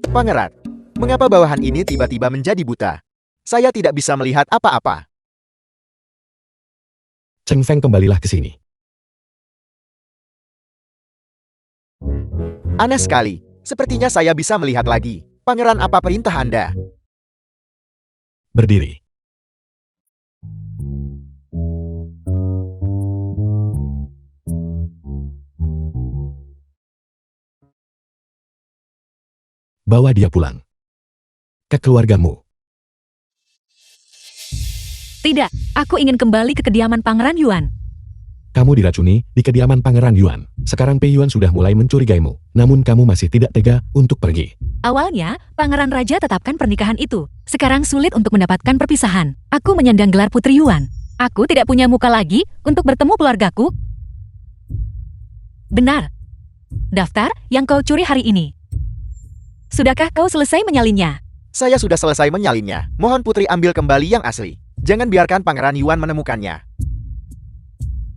Pangeran, mengapa bawahan ini tiba-tiba menjadi buta? Saya tidak bisa melihat apa-apa. Cheng Feng, kembalilah ke sini. Aneh sekali. Sepertinya saya bisa melihat lagi. Pangeran, apa perintah Anda? Berdiri. Bawa dia pulang. Ke keluargamu. Tidak, aku ingin kembali ke kediaman Pangeran Yuan. Kamu diracuni di kediaman Pangeran Yuan. Sekarang Pei Yuan sudah mulai mencurigaimu. Namun kamu masih tidak tega untuk pergi. Awalnya, Pangeran Raja tetapkan pernikahan itu. Sekarang sulit untuk mendapatkan perpisahan. Aku menyandang gelar Putri Yuan. Aku tidak punya muka lagi untuk bertemu keluargaku. Benar. Daftar yang kau curi hari ini. Sudahkah kau selesai menyalinnya? Saya sudah selesai menyalinnya. Mohon Putri ambil kembali yang asli. Jangan biarkan Pangeran Yuan menemukannya.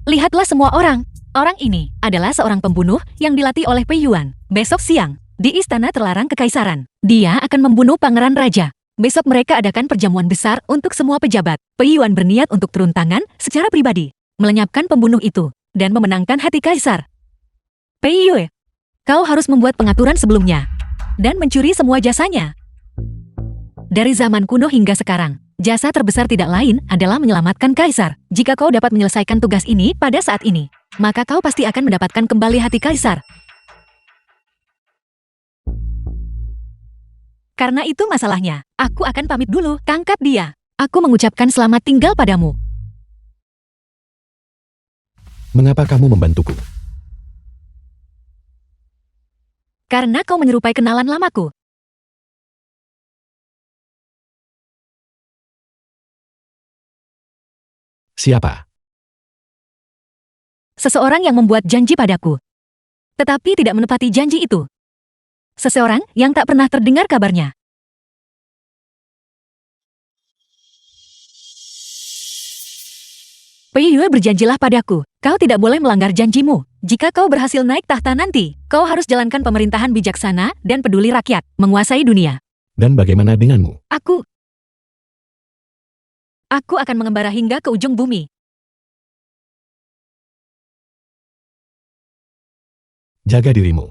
Lihatlah semua orang. Orang ini adalah seorang pembunuh yang dilatih oleh Pei Yuan. Besok siang, di Istana Terlarang Kekaisaran, dia akan membunuh Pangeran Raja. Besok mereka adakan perjamuan besar untuk semua pejabat. Pei Yuan berniat untuk turun tangan secara pribadi, melenyapkan pembunuh itu, dan memenangkan hati Kaisar. Pei Yue, kau harus membuat pengaturan sebelumnya, dan mencuri semua jasanya. Dari zaman kuno hingga sekarang, jasa terbesar tidak lain adalah menyelamatkan Kaisar. Jika kau dapat menyelesaikan tugas ini pada saat ini, maka kau pasti akan mendapatkan kembali hati Kaisar. Karena itu masalahnya, aku akan pamit dulu. Tangkap dia. Aku mengucapkan selamat tinggal padamu. Mengapa kamu membantuku? Karena kau menyerupai kenalan lamaku. Siapa? Seseorang yang membuat janji padaku, tetapi tidak menepati janji itu. Seseorang yang tak pernah terdengar kabarnya. Pei Yue, berjanjilah padaku, kau tidak boleh melanggar janjimu. Jika kau berhasil naik tahta nanti, kau harus jalankan pemerintahan bijaksana dan peduli rakyat, menguasai dunia. Dan bagaimana denganmu? Aku akan mengembara hingga ke ujung bumi. Jaga dirimu.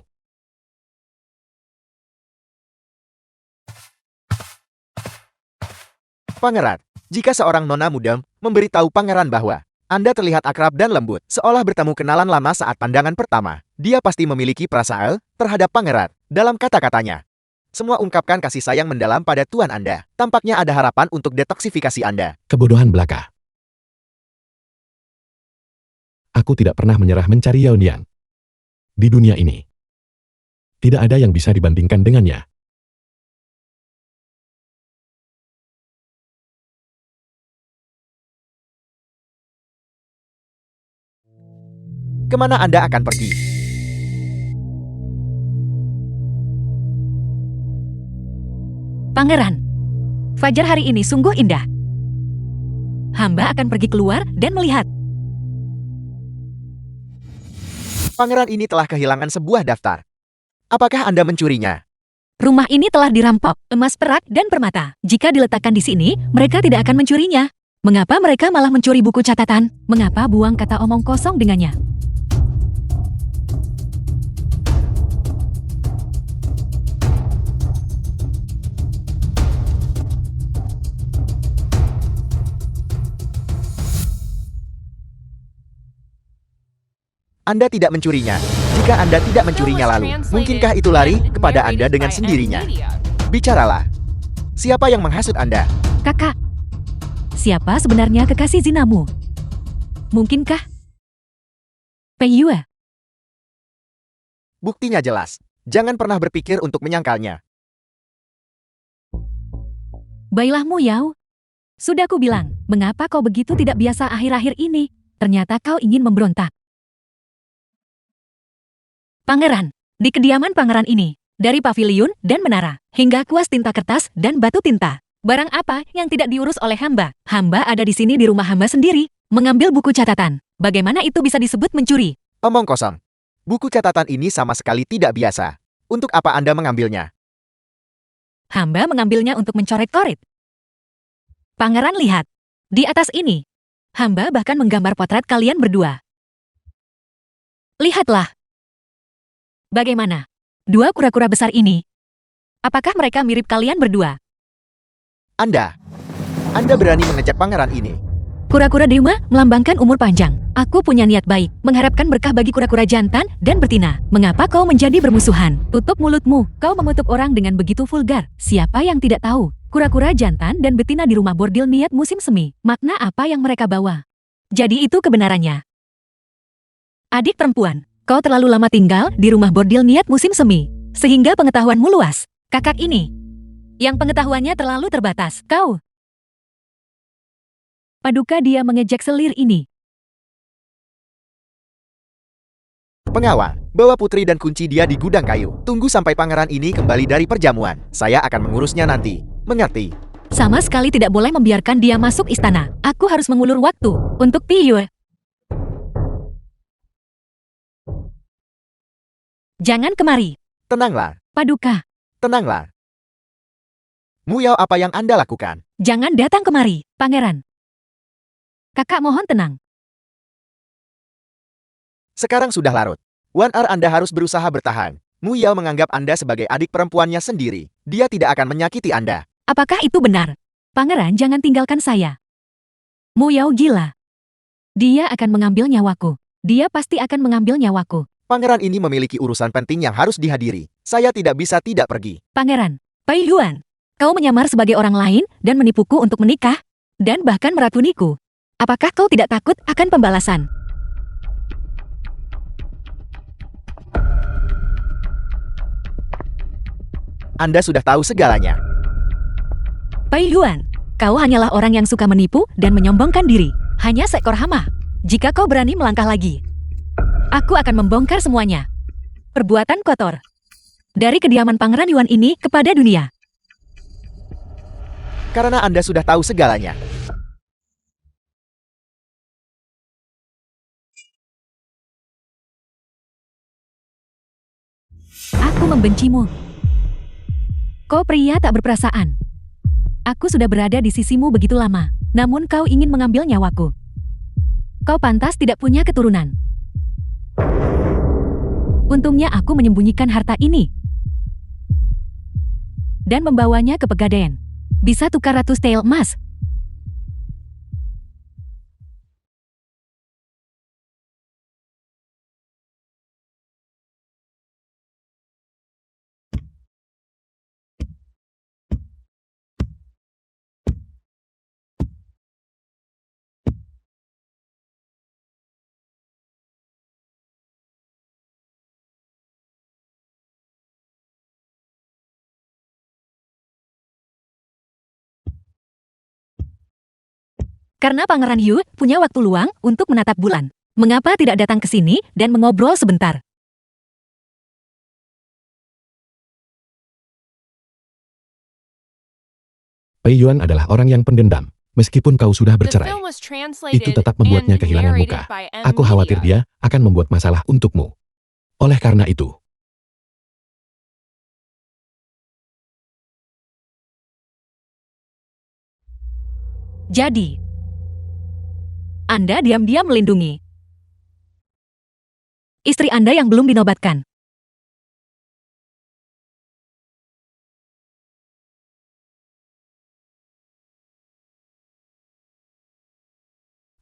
Pangeran, jika seorang nona muda memberitahu Pangeran bahwa Anda terlihat akrab dan lembut, seolah bertemu kenalan lama saat pandangan pertama, dia pasti memiliki perasaan terhadap Pangeran. Dalam kata-katanya, semua ungkapkan kasih sayang mendalam pada Tuan Anda. Tampaknya ada harapan untuk detoksifikasi Anda. Kebodohan belaka. Aku tidak pernah menyerah mencari Yao Nian. Di dunia ini, tidak ada yang bisa dibandingkan dengannya. Kemana Anda akan pergi? Pangeran, fajar hari ini sungguh indah. Hamba akan pergi keluar dan melihat. Pangeran ini telah kehilangan sebuah daftar. Apakah Anda mencurinya? Rumah ini telah dirampok, emas, perak, dan permata. Jika diletakkan di sini, mereka tidak akan mencurinya. Mengapa mereka malah mencuri buku catatan? Mengapa buang kata omong kosong dengannya? Anda tidak mencurinya. Jika Anda tidak mencurinya lalu, mungkinkah itu lari kepada Anda dengan sendirinya? Bicaralah. Siapa yang menghasut Anda? Kakak, siapa sebenarnya kekasih zinamu? Mungkinkah Pei Yue? Buktinya jelas. Jangan pernah berpikir untuk menyangkalnya. Baiklah Mu Yao. Sudah ku bilang, mengapa kau begitu tidak biasa akhir-akhir ini? Ternyata kau ingin memberontak. Pangeran, di kediaman pangeran ini, dari paviliun dan menara, hingga kuas tinta kertas dan batu tinta. Barang apa yang tidak diurus oleh hamba? Hamba ada di sini di rumah hamba sendiri, mengambil buku catatan. Bagaimana itu bisa disebut mencuri? Omong kosong. Buku catatan ini sama sekali tidak biasa. Untuk apa Anda mengambilnya? Hamba mengambilnya untuk mencoret-coret. Pangeran lihat, di atas ini, hamba bahkan menggambar potret kalian berdua. Lihatlah. Bagaimana? Dua kura-kura besar ini. Apakah mereka mirip kalian berdua? Anda berani mengejek pangeran ini. Kura-kura dewa melambangkan umur panjang. Aku punya niat baik, mengharapkan berkah bagi kura-kura jantan dan betina. Mengapa kau menjadi bermusuhan? Tutup mulutmu, kau mengutuk orang dengan begitu vulgar. Siapa yang tidak tahu? Kura-kura jantan dan betina di rumah bordil niat musim semi. Makna apa yang mereka bawa? Jadi itu kebenarannya. Adik perempuan, kau terlalu lama tinggal di rumah bordil niat musim semi, sehingga pengetahuanmu luas. Kakak ini, yang pengetahuannya terlalu terbatas. Kau. Paduka dia mengejek selir ini. Pengawal, bawa putri dan kunci dia di gudang kayu. Tunggu sampai pangeran ini kembali dari perjamuan. Saya akan mengurusnya nanti. Mengerti? Sama sekali tidak boleh membiarkan dia masuk istana. Aku harus mengulur waktu untuk Piyue. Jangan kemari. Tenanglah, Paduka, tenanglah. Muyao, apa yang Anda lakukan? jangan datang kemari, pangeran. Kakak mohon tenang. Sekarang sudah larut. Wan Anda harus berusaha bertahan. Muyao menganggap Anda sebagai adik perempuannya sendiri. Dia tidak akan menyakiti Anda. Apakah itu benar? Pangeran, jangan tinggalkan saya. Muyao gila. Dia akan mengambil nyawaku. Dia pasti akan mengambil nyawaku. Pangeran ini memiliki urusan penting yang harus dihadiri. Saya tidak bisa tidak pergi. Pangeran, Pai Yuan, kau menyamar sebagai orang lain dan menipuku untuk menikah, dan bahkan meracuniku. Apakah kau tidak takut akan pembalasan? Anda sudah tahu segalanya. Pai Yuan, kau hanyalah orang yang suka menipu dan menyombongkan diri. Hanya seekor hama. Jika kau berani melangkah lagi, aku akan membongkar semuanya. Perbuatan kotor. Dari kediaman Pangeran Yuan ini kepada dunia. Karena Anda sudah tahu segalanya. Aku membencimu. Kau pria tak berperasaan. Aku sudah berada di sisimu begitu lama, namun kau ingin mengambil nyawaku. Kau pantas tidak punya keturunan. Untungnya aku menyembunyikan harta ini dan membawanya ke Pegadaian. Bisa tukar 100 tel emas. Karena Pangeran Yu punya waktu luang untuk menatap bulan. Mengapa tidak datang ke sini dan mengobrol sebentar? Pei Yuan adalah orang yang pendendam. Meskipun kau sudah The bercerai, film was translated itu tetap membuatnya and kehilangan narrated muka. by M. Aku khawatir Media. dia akan membuat masalah untukmu. Oleh karena itu, Jadi, Anda diam-diam melindungi istri Anda yang belum dinobatkan.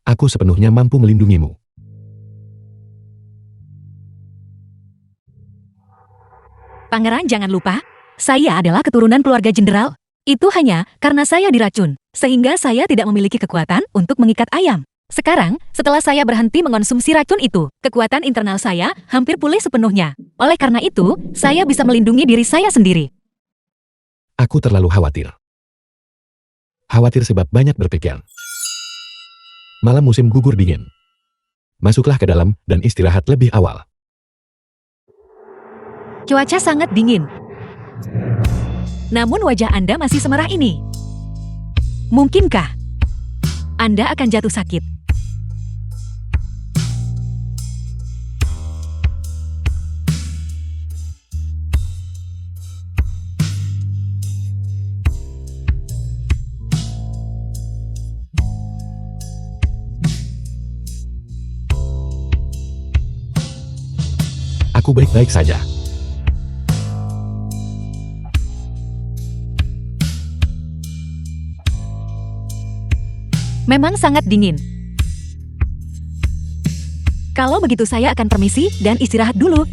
aku sepenuhnya mampu melindungimu. Pangeran, jangan lupa, saya adalah keturunan keluarga jenderal. Itu hanya karena saya diracun, sehingga saya tidak memiliki kekuatan untuk mengikat ayam. Sekarang, setelah saya berhenti mengonsumsi racun itu, kekuatan internal saya hampir pulih sepenuhnya. Oleh karena itu, saya bisa melindungi diri saya sendiri. Aku terlalu khawatir. Khawatir sebab banyak berpikir. Malam musim gugur dingin. Masuklah ke dalam dan istirahat lebih awal. Cuaca sangat dingin. Namun wajah Anda masih semerah ini. Mungkinkah Anda akan jatuh sakit? Aku baik-baik saja. Memang sangat dingin. Kalau begitu saya akan permisi dan istirahat dulu.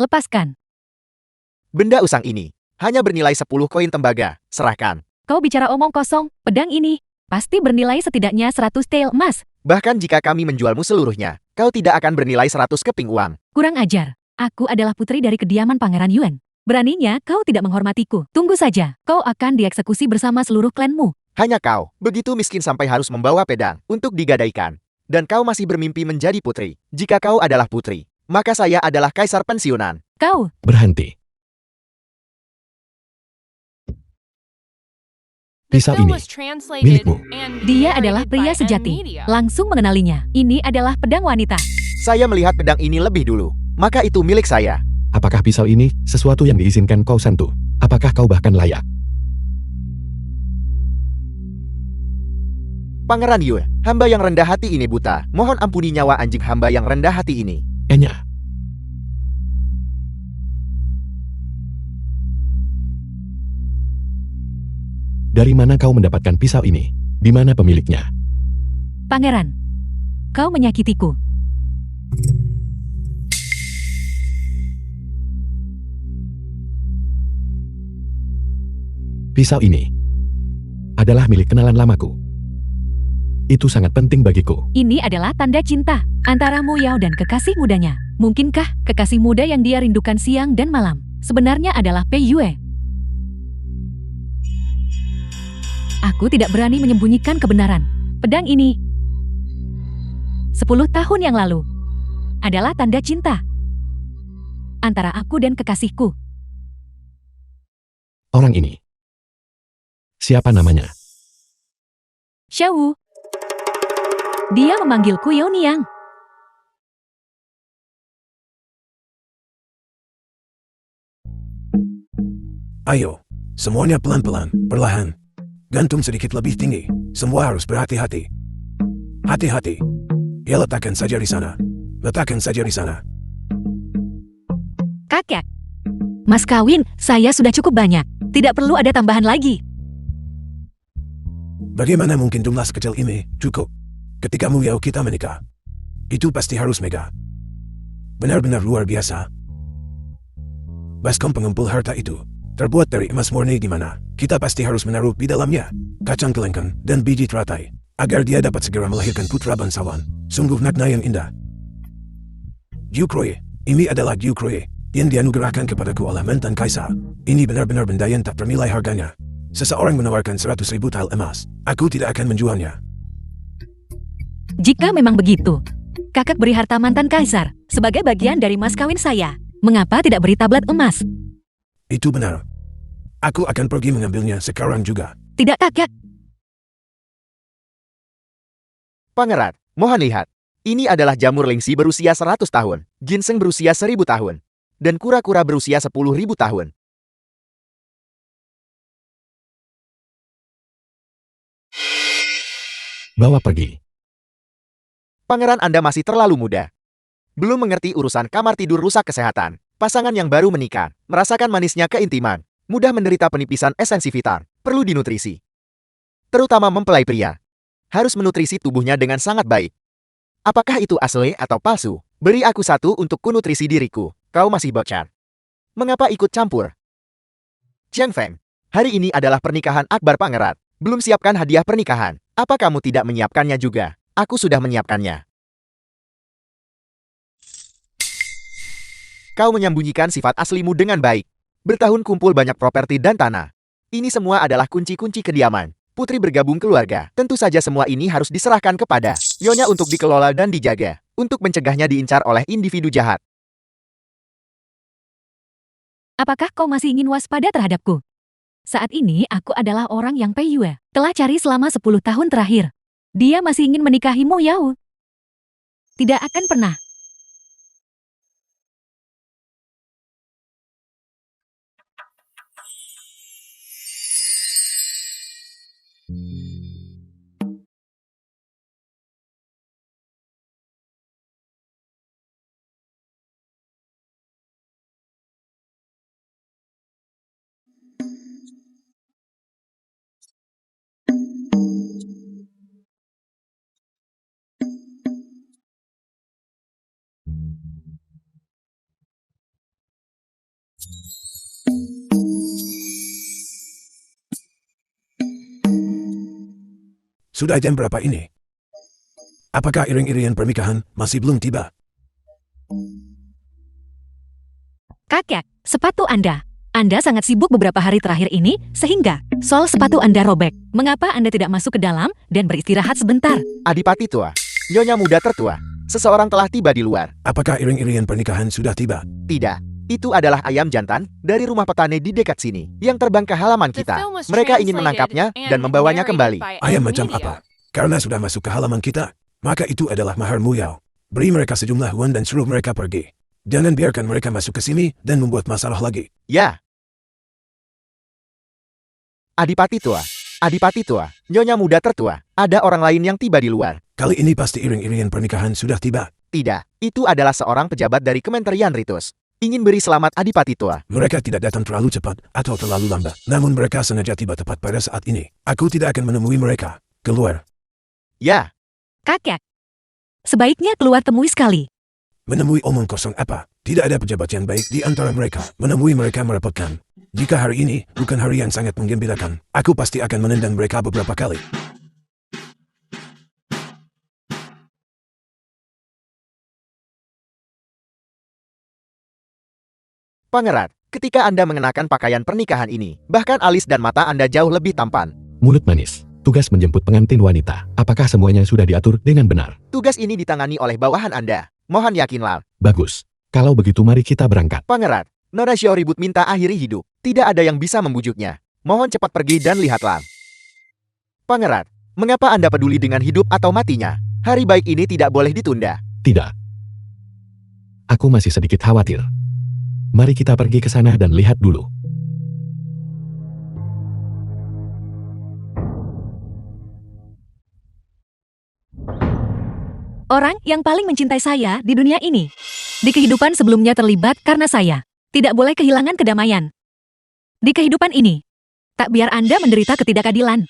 Lepaskan. Benda usang ini hanya bernilai 10 koin tembaga. Serahkan. Kau bicara omong kosong, pedang ini. Pasti bernilai setidaknya 100 tael emas. Bahkan jika kami menjualmu seluruhnya, kau tidak akan bernilai 100 keping uang. Kurang ajar. Aku adalah putri dari kediaman Pangeran Yuan. Beraninya kau tidak menghormatiku. Tunggu saja, kau akan dieksekusi bersama seluruh klanmu. Hanya kau, begitu miskin sampai harus membawa pedang untuk digadaikan. Dan kau masih bermimpi menjadi putri. Jika kau adalah putri, maka saya adalah kaisar pensiunan. Kau, Berhenti. The Pisau film ini was translated milikmu. and dia narrated adalah pria by M sejati. Media. Langsung mengenalinya. Ini adalah pedang wanita. Saya melihat pedang ini lebih dulu, maka itu milik saya. Apakah pisau ini sesuatu yang diizinkan kau sentuh? Apakah kau bahkan layak? Pangeran Yue, hamba yang rendah hati ini buta. Mohon ampuni nyawa anjing hamba yang rendah hati ini. Enya. Dari mana kau mendapatkan pisau ini? Di mana pemiliknya? Pangeran, kau menyakitiku. Pisau ini adalah milik kenalan lamaku. Itu sangat penting bagiku. Ini adalah tanda cinta antara Mu Yao dan kekasih mudanya. Mungkinkah kekasih muda yang dia rindukan siang dan malam sebenarnya adalah Pei Yue? Aku tidak berani menyembunyikan kebenaran. Pedang ini 10 tahun yang lalu adalah tanda cinta antara aku dan kekasihku. Orang ini. Siapa namanya? Xiao. Dia memanggilku Yao Niang. Ayo, semuanya pelan-pelan, perlahan. Gantung sedikit lebih tinggi. Semua harus berhati-hati. Hati-hati. Ya letakkan saja di sana. Letakkan saja di sana. Kakek. Mas kawin, saya sudah cukup banyak. Tidak perlu ada tambahan lagi. Bagaimana mungkin jumlah sekecil ini cukup? Ketika Mu Yao kita menikah. Itu pasti harus mega. Benar-benar luar biasa. Baskom pengumpul harta itu terbuat dari emas murni di mana kita pasti harus menaruh di dalamnya kacang kelengkeng dan biji teratai agar dia dapat segera melahirkan putra bangsawan. Sungguh makna yang indah. Jiu Kroye, ini adalah Jiu Kroye yang dianugerahkan kepadaku oleh mantan kaisar. Ini benar-benar benda yang tak ternilai harganya. Seseorang menawarkan 100.000 tael emas. Aku tidak akan menjualnya. Jika memang begitu, kakak beri harta mantan kaisar sebagai bagian dari mas kawin saya. Mengapa tidak beri tablet emas? Itu benar. Aku akan pergi mengambilnya sekarang juga. Tidak, kakak. Pangeran, mohon lihat. Ini adalah jamur lingsi berusia 100 tahun, ginseng berusia 1000 tahun, dan kura-kura berusia 10.000 tahun. Bawa pergi. Pangeran Anda masih terlalu muda. Belum mengerti urusan kamar tidur rusak kesehatan. Pasangan yang baru menikah, merasakan manisnya keintiman, mudah menderita penipisan esensi vital, perlu dinutrisi. Terutama mempelai pria. Harus menutrisi tubuhnya dengan sangat baik. Apakah itu asli atau palsu? Beri aku satu untuk kunutrisi diriku. Kau masih bocah. Mengapa ikut campur? Jiang Feng, hari ini adalah pernikahan akbar pangeran. Belum siapkan hadiah pernikahan. Apa kamu tidak menyiapkannya juga? Aku sudah menyiapkannya. Kau menyembunyikan sifat aslimu dengan baik. Bertahun kumpul banyak properti dan tanah. Ini semua adalah kunci-kunci kediaman. Putri bergabung keluarga. Tentu saja semua ini harus diserahkan kepada Nyonya untuk dikelola dan dijaga. Untuk mencegahnya diincar oleh individu jahat. Apakah kau masih ingin waspada terhadapku? Saat ini aku adalah orang yang Pei Yue telah cari selama 10 tahun terakhir. Dia masih ingin menikahi Mo Yao. Tidak akan pernah. Sudah jam berapa ini? Apakah iring-iringan pernikahan masih belum tiba? Kakek, sepatu Anda. Anda sangat sibuk beberapa hari terakhir ini, sehingga sol sepatu Anda robek. Mengapa Anda tidak masuk ke dalam dan beristirahat sebentar? Adipati tua, nyonya muda tertua, seseorang telah tiba di luar. Apakah iring-iringan pernikahan sudah tiba? Tidak, itu adalah ayam jantan dari rumah petani di dekat sini yang terbang ke halaman The kita. film was Mereka ingin translated menangkapnya dan and membawanya narrated kembali. by Ayam M macam Media. apa? Karena sudah masuk ke halaman kita, maka itu adalah mahar Muyao. Beri mereka sejumlah uang dan suruh mereka pergi. Jangan biarkan mereka masuk ke sini dan membuat masalah lagi. Ya. Adipati tua, nyonya muda tertua, ada orang lain yang tiba di luar. Kali ini pasti iring-iringan pernikahan sudah tiba. Tidak, itu adalah seorang pejabat dari Kementerian Ritus. Ingin beri selamat Adipati tua. Mereka tidak datang terlalu cepat atau terlalu lambat. Namun mereka sengaja tiba tepat pada saat ini. Aku tidak akan menemui mereka. Keluar. Ya, Kakek, sebaiknya keluar temui sekali. Menemui omong kosong apa? Tidak ada pejabat yang baik di antara mereka. Menemui mereka merepotkan. Jika hari ini bukan hari yang sangat menggembirakan, aku pasti akan menendang mereka beberapa kali. Pangeran, ketika Anda mengenakan pakaian pernikahan ini, bahkan alis dan mata Anda jauh lebih tampan. Mulut manis. Tugas menjemput pengantin wanita. Apakah semuanya sudah diatur dengan benar? Tugas ini ditangani oleh bawahan Anda. Mohon yakinlah. Bagus. Kalau begitu mari kita berangkat. Pangeran, Nona Xiao ribut minta akhiri hidup. Tidak ada yang bisa membujuknya. Mohon cepat pergi dan lihatlah. Pangeran, mengapa Anda peduli dengan hidup atau matinya? Hari baik ini tidak boleh ditunda. Tidak. Aku masih sedikit khawatir. Mari kita pergi ke sana dan lihat dulu. Orang yang paling mencintai saya di dunia ini. Di kehidupan sebelumnya terlibat karena saya. Tidak boleh kehilangan kedamaian. Di kehidupan ini, tak biar Anda menderita ketidakadilan.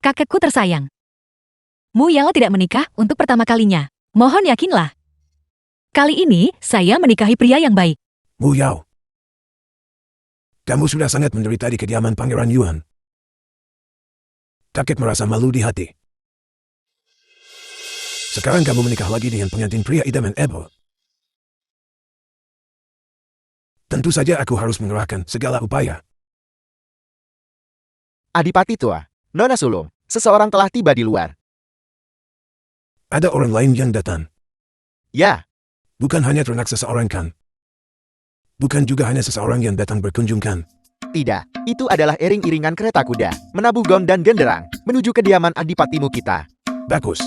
Kakekku tersayang. Muyao tidak menikah untuk pertama kalinya. Mohon yakinlah. Kali ini, saya menikahi pria yang baik. Muyao. Kamu sudah sangat menderita di kediaman Pangeran Yuan. Kakek merasa malu di hati. Sekarang kamu menikah lagi dengan pengantin pria idaman Ebo. Tentu saja aku harus mengerahkan segala upaya. Adipati tua, Nona Sulung, seseorang telah tiba di luar. Ada orang lain yang datang. Ya, Bukan hanya ternak seseorang kan? Bukan juga hanya seseorang yang datang berkunjung kan? tidak. Itu adalah iring-iringan kereta kuda, menabuh gong dan genderang, menuju kediaman adipatimu kita. Bagus.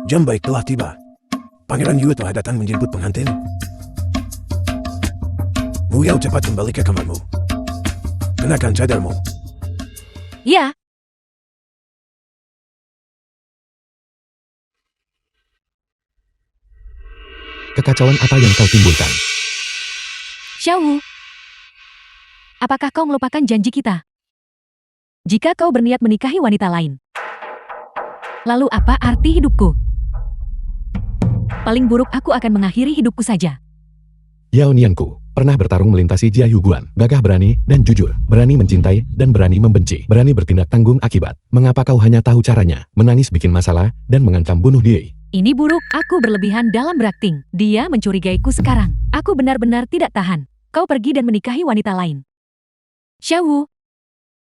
Jam baik telah tiba. Pangeran Yu telah datang menjemput pengantin. Muyao cepat kembali ke kamarmu. Kenakan cadarmu. Ya, Kekacauan apa yang kau timbulkan? Xiaowu. Apakah kau melupakan janji kita? Jika kau berniat menikahi wanita lain, lalu apa arti hidupku? Paling buruk aku akan mengakhiri hidupku saja. Yao Nianku pernah bertarung melintasi Jia Yuguan. Gagah berani dan jujur. Berani mencintai dan berani membenci. Berani bertindak tanggung akibat. Mengapa kau hanya tahu caranya? Menangis bikin masalah dan mengancam bunuh diri. Ini buruk, aku berlebihan dalam berakting. Dia mencurigaiku sekarang. Aku benar-benar tidak tahan. Kau pergi dan menikahi wanita lain. Xiaowu,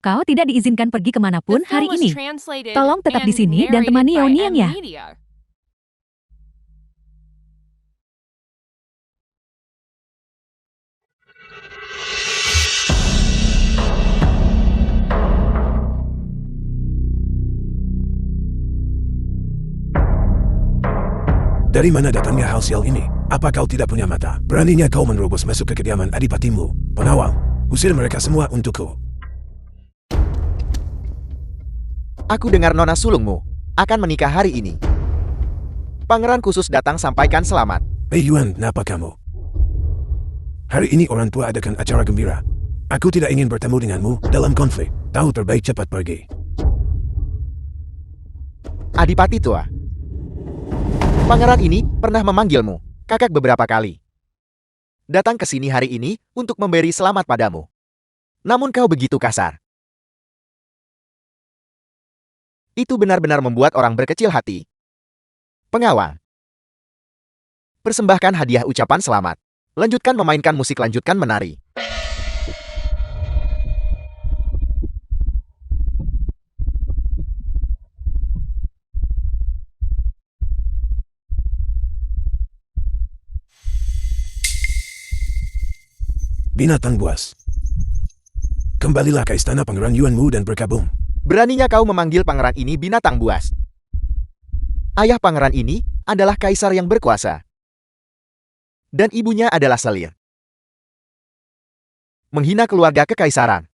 kau tidak diizinkan pergi kemanapun The film hari was ini. translated Tolong tetap di and sini dan narrated temani by Yao M Niang ya. Media. Dari mana datangnya hal sial ini? Apa kau tidak punya mata? Beraninya kau menerobos masuk ke kediaman adipatimu. Pengawal, usir mereka semua untukku. Aku dengar Nona Sulungmu akan menikah hari ini. Pangeran khusus datang sampaikan selamat. Hei Yuan, kenapa kamu? Hari ini orang tua adakan acara gembira. Aku tidak ingin bertemu denganmu dalam konflik. Tahu terbaik cepat pergi. Adipati tua, pangeran ini pernah memanggilmu kakak beberapa kali. datang ke sini hari ini untuk memberi selamat padamu. Namun kau begitu kasar. Itu benar-benar membuat orang berkecil hati. Pengawal. Persembahkan hadiah ucapan selamat. Lanjutkan memainkan musik, lanjutkan menari. Binatang buas. Kembalilah ke istana Pangeran Yuanmu dan berkabung. Beraninya kau memanggil pangeran ini binatang buas. Ayah pangeran ini adalah kaisar yang berkuasa. Dan ibunya adalah selir. Menghina keluarga kekaisaran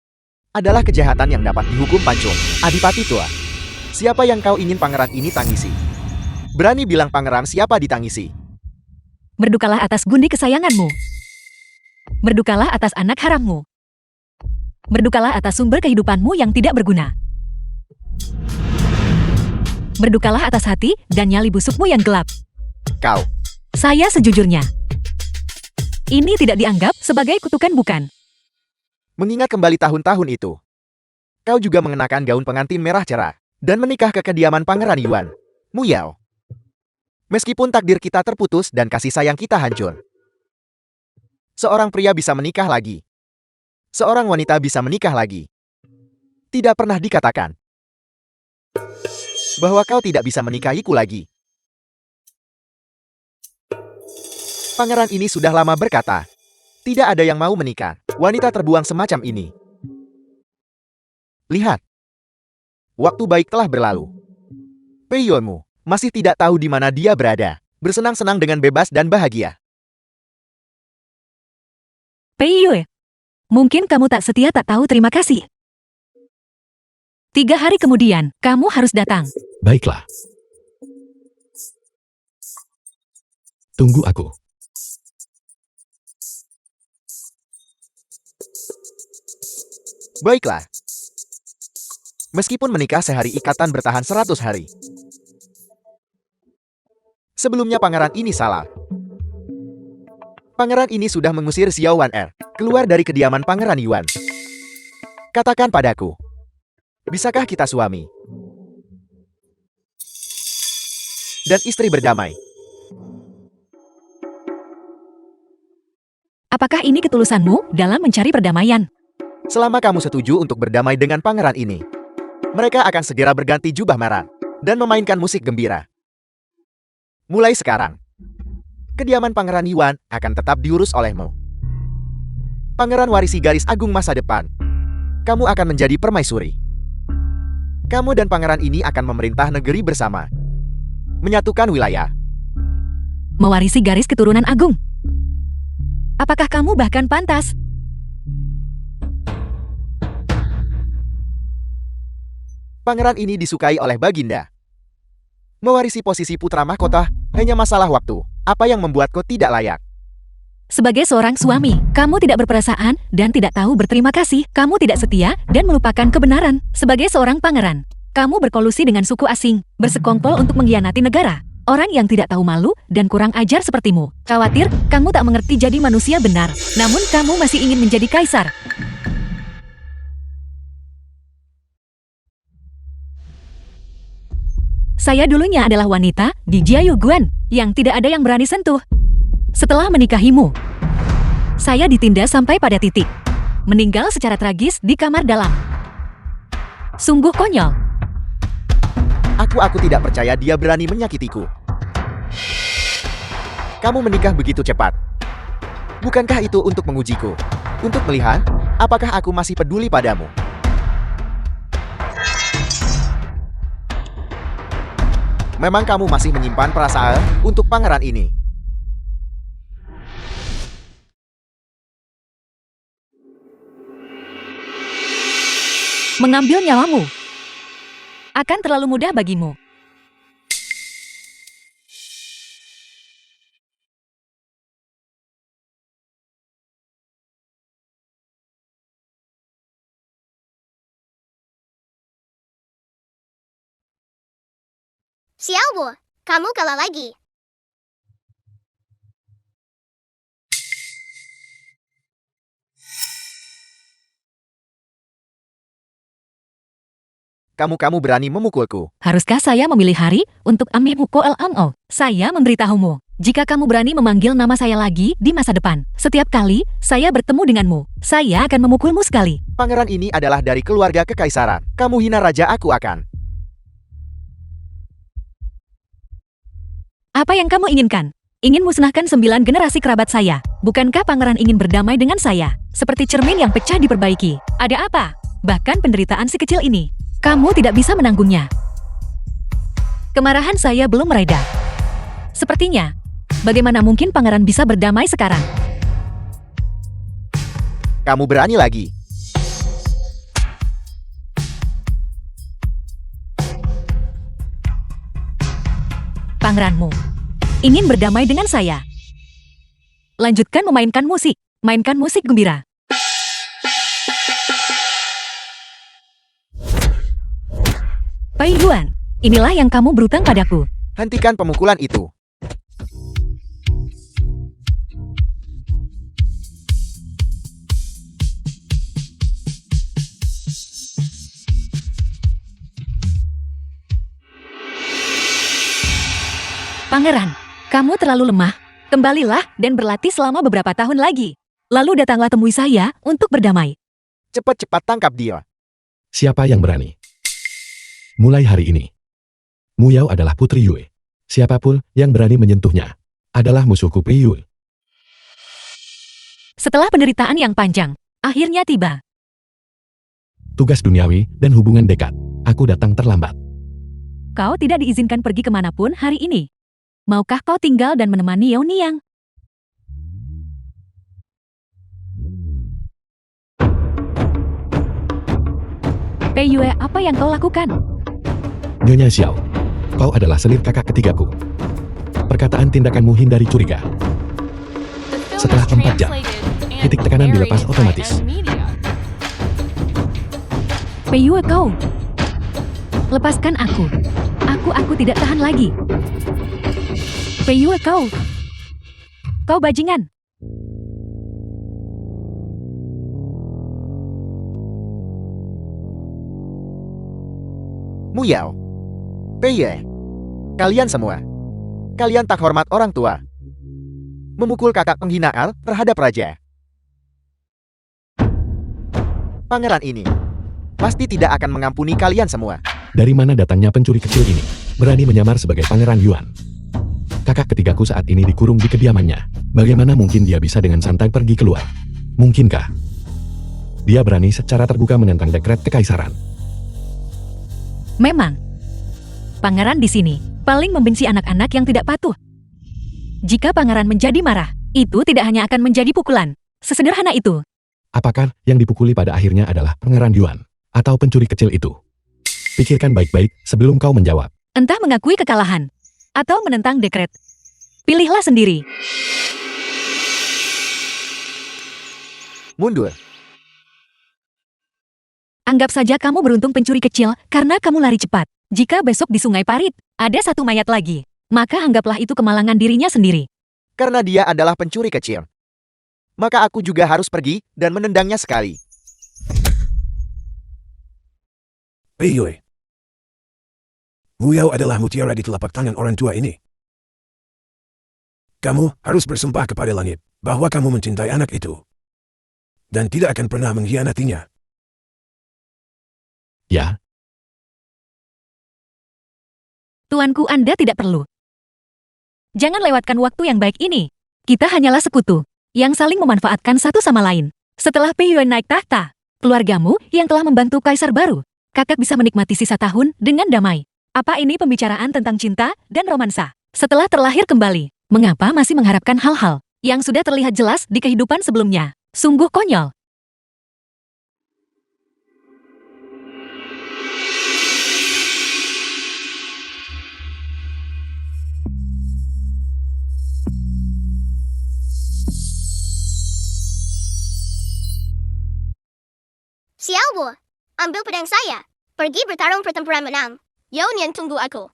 adalah kejahatan yang dapat dihukum pancung. Adipati tua. Siapa yang kau ingin pangeran ini tangisi? Berani bilang pangeran siapa ditangisi? Berdukalah atas gundi kesayanganmu. Berdukalah atas anak harammu. Berdukalah atas sumber kehidupanmu yang tidak berguna. Berdukalah atas hati dan nyali busukmu yang gelap. Kau. Saya sejujurnya. Ini tidak dianggap sebagai kutukan, bukan? Mengingat kembali tahun-tahun itu. Kau juga mengenakan gaun pengantin merah cerah dan menikah ke kediaman Pangeran Yuan, Muyao. Meskipun takdir kita terputus dan kasih sayang kita hancur. Seorang pria bisa menikah lagi. Seorang wanita bisa menikah lagi. Tidak pernah dikatakan bahwa kau tidak bisa menikahiku lagi. Pangeran ini sudah lama berkata, tidak ada yang mau menikah. Wanita terbuang semacam ini. Lihat. Waktu baik telah berlalu. Peiyonmu masih tidak tahu di mana dia berada. Bersenang-senang dengan bebas dan bahagia. Peiyue, mungkin kamu tak setia, tak tahu terima kasih. 3 hari kemudian, kamu harus datang. Baiklah. Tunggu aku. Baiklah. Meskipun menikah sehari, ikatan bertahan 100 hari. Sebelumnya pangeran ini salah. Pangeran ini sudah mengusir Xiao Wan Er keluar dari kediaman Pangeran Yuan. Katakan padaku, bisakah kita suami dan istri berdamai? Apakah ini ketulusanmu dalam mencari perdamaian? Selama kamu setuju untuk berdamai dengan pangeran ini, mereka akan segera berganti jubah merah dan memainkan musik gembira. Mulai sekarang, kediaman Pangeran Yuan akan tetap diurus olehmu. Pangeran warisi garis agung masa depan. Kamu akan menjadi permaisuri. Kamu dan pangeran ini akan memerintah negeri bersama. Menyatukan wilayah. Mewarisi garis keturunan agung. Apakah kamu bahkan pantas? Pangeran ini disukai oleh Baginda. Mewarisi posisi putra mahkota hanya masalah waktu. Apa yang membuatku tidak layak? Sebagai seorang suami, kamu tidak berperasaan dan tidak tahu berterima kasih. Kamu tidak setia dan melupakan kebenaran. Sebagai seorang pangeran, kamu berkolusi dengan suku asing, bersekongkol untuk mengkhianati negara. Orang yang tidak tahu malu dan kurang ajar sepertimu. Khawatir, kamu tak mengerti jadi manusia benar. Namun kamu masih ingin menjadi kaisar. Saya dulunya adalah wanita di Jiayuguan yang tidak ada yang berani sentuh. Setelah menikahimu, saya ditindas sampai pada titik meninggal secara tragis di kamar dalam. Sungguh konyol. Aku tidak percaya dia berani menyakitiku. Kamu menikah begitu cepat. Bukankah itu untuk mengujiku? Untuk melihat apakah aku masih peduli padamu? Memang kamu masih menyimpan perasaan untuk pangeran ini. Mengambil nyawamu akan terlalu mudah bagimu. Xiaobo, kamu kalah lagi. kamu berani memukulku. Haruskah saya memilih hari untuk Amehmuko LMO? Saya memberitahumu, jika kamu berani memanggil nama saya lagi di masa depan, setiap kali saya bertemu denganmu, saya akan memukulmu sekali. Pangeran ini adalah dari keluarga kekaisaran. Kamu hina raja, aku akan. Apa yang kamu inginkan? Ingin musnahkan 9 generasi kerabat saya. Bukankah pangeran ingin berdamai dengan saya? Seperti cermin yang pecah diperbaiki. Ada apa? Bahkan penderitaan si kecil ini, kamu tidak bisa menanggungnya. Kemarahan saya belum mereda. Sepertinya, bagaimana mungkin pangeran bisa berdamai sekarang? Kamu berani lagi. Pangeranmu ingin berdamai dengan saya. Lanjutkan memainkan musik. Mainkan musik gembira. Pai Yuan, inilah yang kamu berutang padaku. Hentikan pemukulan itu. Pangeran, kamu terlalu lemah. Kembalilah dan berlatih selama beberapa tahun lagi. Lalu datanglah temui saya untuk berdamai. Cepat-cepat tangkap dia. Siapa yang berani? Mulai hari ini, Mu Yao adalah Putri Yue. Siapapun yang berani menyentuhnya adalah musuhku Pri Yue. Setelah penderitaan yang panjang, akhirnya tiba. Tugas duniawi dan hubungan dekat. Aku datang terlambat. Kau tidak diizinkan pergi kemanapun hari ini. Maukah kau tinggal dan menemani Yao Niang? Pei Yue, apa yang kau lakukan? Nyonya Xiao, kau adalah selir kakak ketigaku. Perkataan tindakanmu hindari curiga. The film Setelah was 4 jam, translated and titik tekanan dilepas narrated by otomatis. M-Media. Pei Yue, kau. Lepaskan aku. Aku tidak tahan lagi. Pei Yue, kau. Kau bajingan. Mu Yao. Pei Ye. Kalian semua. Kalian tak hormat orang tua. Memukul kakak penghinaan terhadap raja. Pangeran ini pasti tidak akan mengampuni kalian semua. Dari mana datangnya pencuri kecil ini? Berani menyamar sebagai Pangeran Yuan. Kakak ketigaku saat ini dikurung di kediamannya. Bagaimana mungkin dia bisa dengan santai pergi keluar? Mungkinkah dia berani secara terbuka menentang dekret kekaisaran? Memang, pangeran di sini paling membenci anak-anak yang tidak patuh. Jika pangeran menjadi marah, itu tidak hanya akan menjadi pukulan. Sesederhana itu. Apakah yang dipukuli pada akhirnya adalah Pangeran Yuan atau pencuri kecil itu? Pikirkan baik-baik sebelum kau menjawab. Entah mengakui kekalahan atau menentang dekret. Pilihlah sendiri. Mundur. Anggap saja kamu beruntung pencuri kecil karena kamu lari cepat. Jika besok di Sungai Parit ada satu mayat lagi, maka anggaplah itu kemalangan dirinya sendiri. Karena dia adalah pencuri kecil, maka aku juga harus pergi dan menendangnya sekali. Pei Yue. Mu Yao adalah mutiara di telapak tangan orang tua ini. Kamu harus bersumpah kepada langit bahwa kamu mencintai anak itu dan tidak akan pernah mengkhianatinya. Ya, Tuanku, Anda tidak perlu. Jangan lewatkan waktu yang baik ini. Kita hanyalah sekutu yang saling memanfaatkan satu sama lain. Setelah Pei Yuan naik tahta, keluargamu yang telah membantu kaisar baru, kakak bisa menikmati sisa tahun dengan damai. Apa ini pembicaraan tentang cinta dan romansa? Setelah terlahir kembali, mengapa masih mengharapkan hal-hal yang sudah terlihat jelas di kehidupan sebelumnya? Sungguh konyol. Xiaobo, ambil pedang saya. Pergi bertarung pertempuran menang. Yao Nian tunggu aku.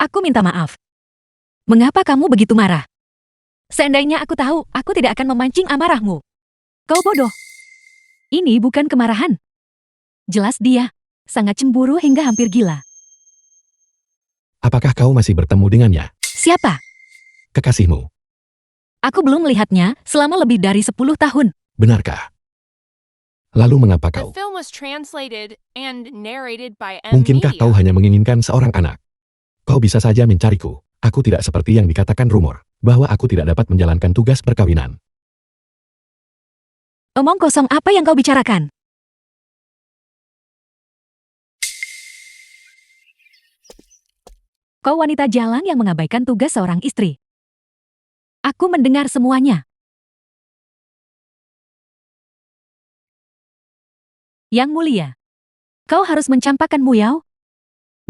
Aku minta maaf. Mengapa kamu begitu marah? Seandainya aku tahu, aku tidak akan memancing amarahmu. Kau bodoh. Ini bukan kemarahan. Jelas dia sangat cemburu hingga hampir gila. Apakah kau masih bertemu dengannya? Siapa? Kekasihmu. Aku belum melihatnya selama lebih dari 10 tahun. Benarkah? Lalu mengapa The kau? film was translated and narrated by M. Mungkinkah kau hanya menginginkan seorang anak? Kau bisa saja mencariku. Aku tidak seperti yang dikatakan rumor, bahwa aku tidak dapat menjalankan tugas perkawinan. Omong kosong apa yang kau bicarakan? Kau wanita jalan yang mengabaikan tugas seorang istri. Aku mendengar semuanya. Yang mulia, kau harus mencampakkan Muyao.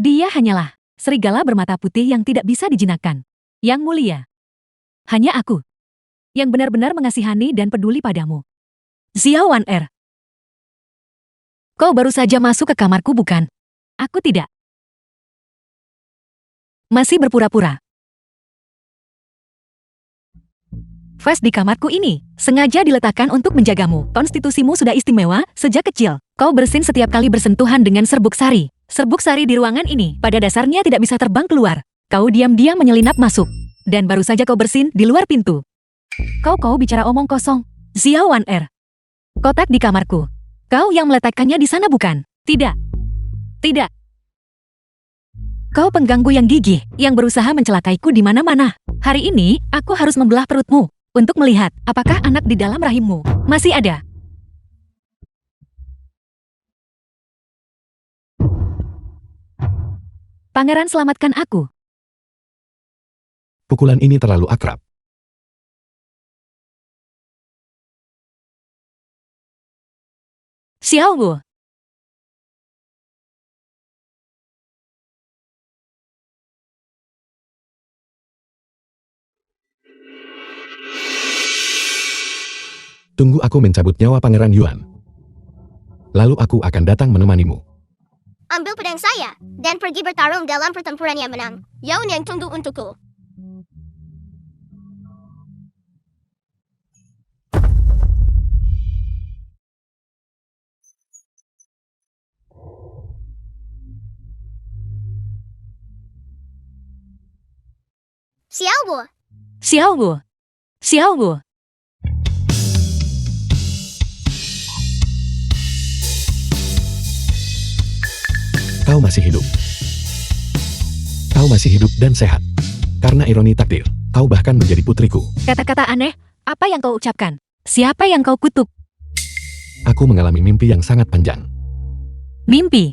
Dia hanyalah serigala bermata putih yang tidak bisa dijinakkan. Yang mulia, hanya aku yang benar-benar mengasihani dan peduli padamu. Xiao Wan Er. Kau baru saja masuk ke kamarku bukan? Aku tidak. Masih berpura-pura. Vas di kamarku ini sengaja diletakkan untuk menjagamu. Konstitusimu sudah istimewa sejak kecil. Kau bersin setiap kali bersentuhan dengan serbuk sari. Serbuk sari di ruangan ini pada dasarnya tidak bisa terbang keluar. Kau diam-diam menyelinap masuk. Dan baru saja kau bersin di luar pintu. Kau bicara omong kosong. Xiao Wan Er. Kotak di kamarku. Kau yang meletakkannya di sana bukan? Tidak. Tidak. Kau pengganggu yang gigih, yang berusaha mencelakaiku di mana-mana. Hari ini, aku harus membelah perutmu untuk melihat apakah anak di dalam rahimmu masih ada. Pangeran, selamatkan aku. Pukulan ini terlalu akrab. Xiao Wu. Tunggu aku mencabut nyawa Pangeran Yuan. Lalu aku akan datang menemanimu. Ambil pedang saya, dan pergi bertarung dalam pertempuran yang menang. Yaun yang tunggu untukku. Xiao Wu. Xiao Wu. Xiao Wu. Kau masih hidup. Kau masih hidup dan sehat. Karena ironi takdir, kau bahkan menjadi putriku. Kata-kata aneh, apa yang kau ucapkan? Siapa yang kau kutuk? Aku mengalami mimpi yang sangat panjang. Mimpi.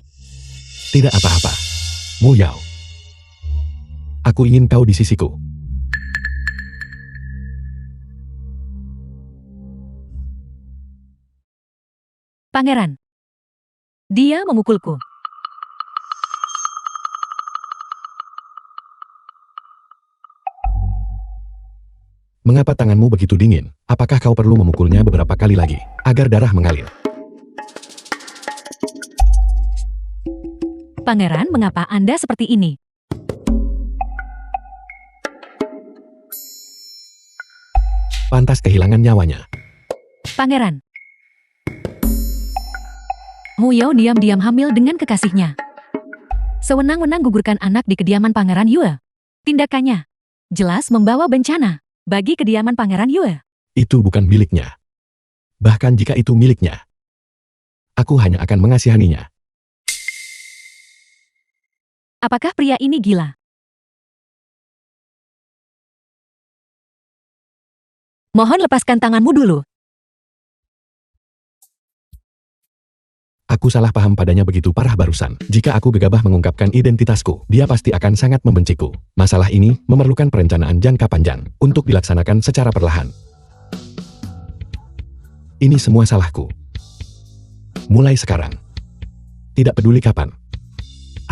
Tidak apa-apa. Muyao. Aku ingin kau di sisiku. Pangeran. Dia memukulku. Mengapa tanganmu begitu dingin? Apakah kau perlu memukulnya beberapa kali lagi, agar darah mengalir? Pangeran, mengapa Anda seperti ini? Pantas kehilangan nyawanya. Pangeran. Muyao diam-diam hamil dengan kekasihnya. Sewenang-wenang gugurkan anak di kediaman Pangeran Yue. Tindakannya jelas membawa bencana bagi kediaman Pangeran Yue. Itu bukan miliknya. Bahkan jika itu miliknya, aku hanya akan mengasihaninya. Apakah pria ini gila? Mohon lepaskan tanganmu dulu. Aku salah paham padanya begitu parah barusan. Jika aku gegabah mengungkapkan identitasku, dia pasti akan sangat membenciku. Masalah ini memerlukan perencanaan jangka panjang untuk dilaksanakan secara perlahan. Ini semua salahku. Mulai sekarang. Tidak peduli kapan.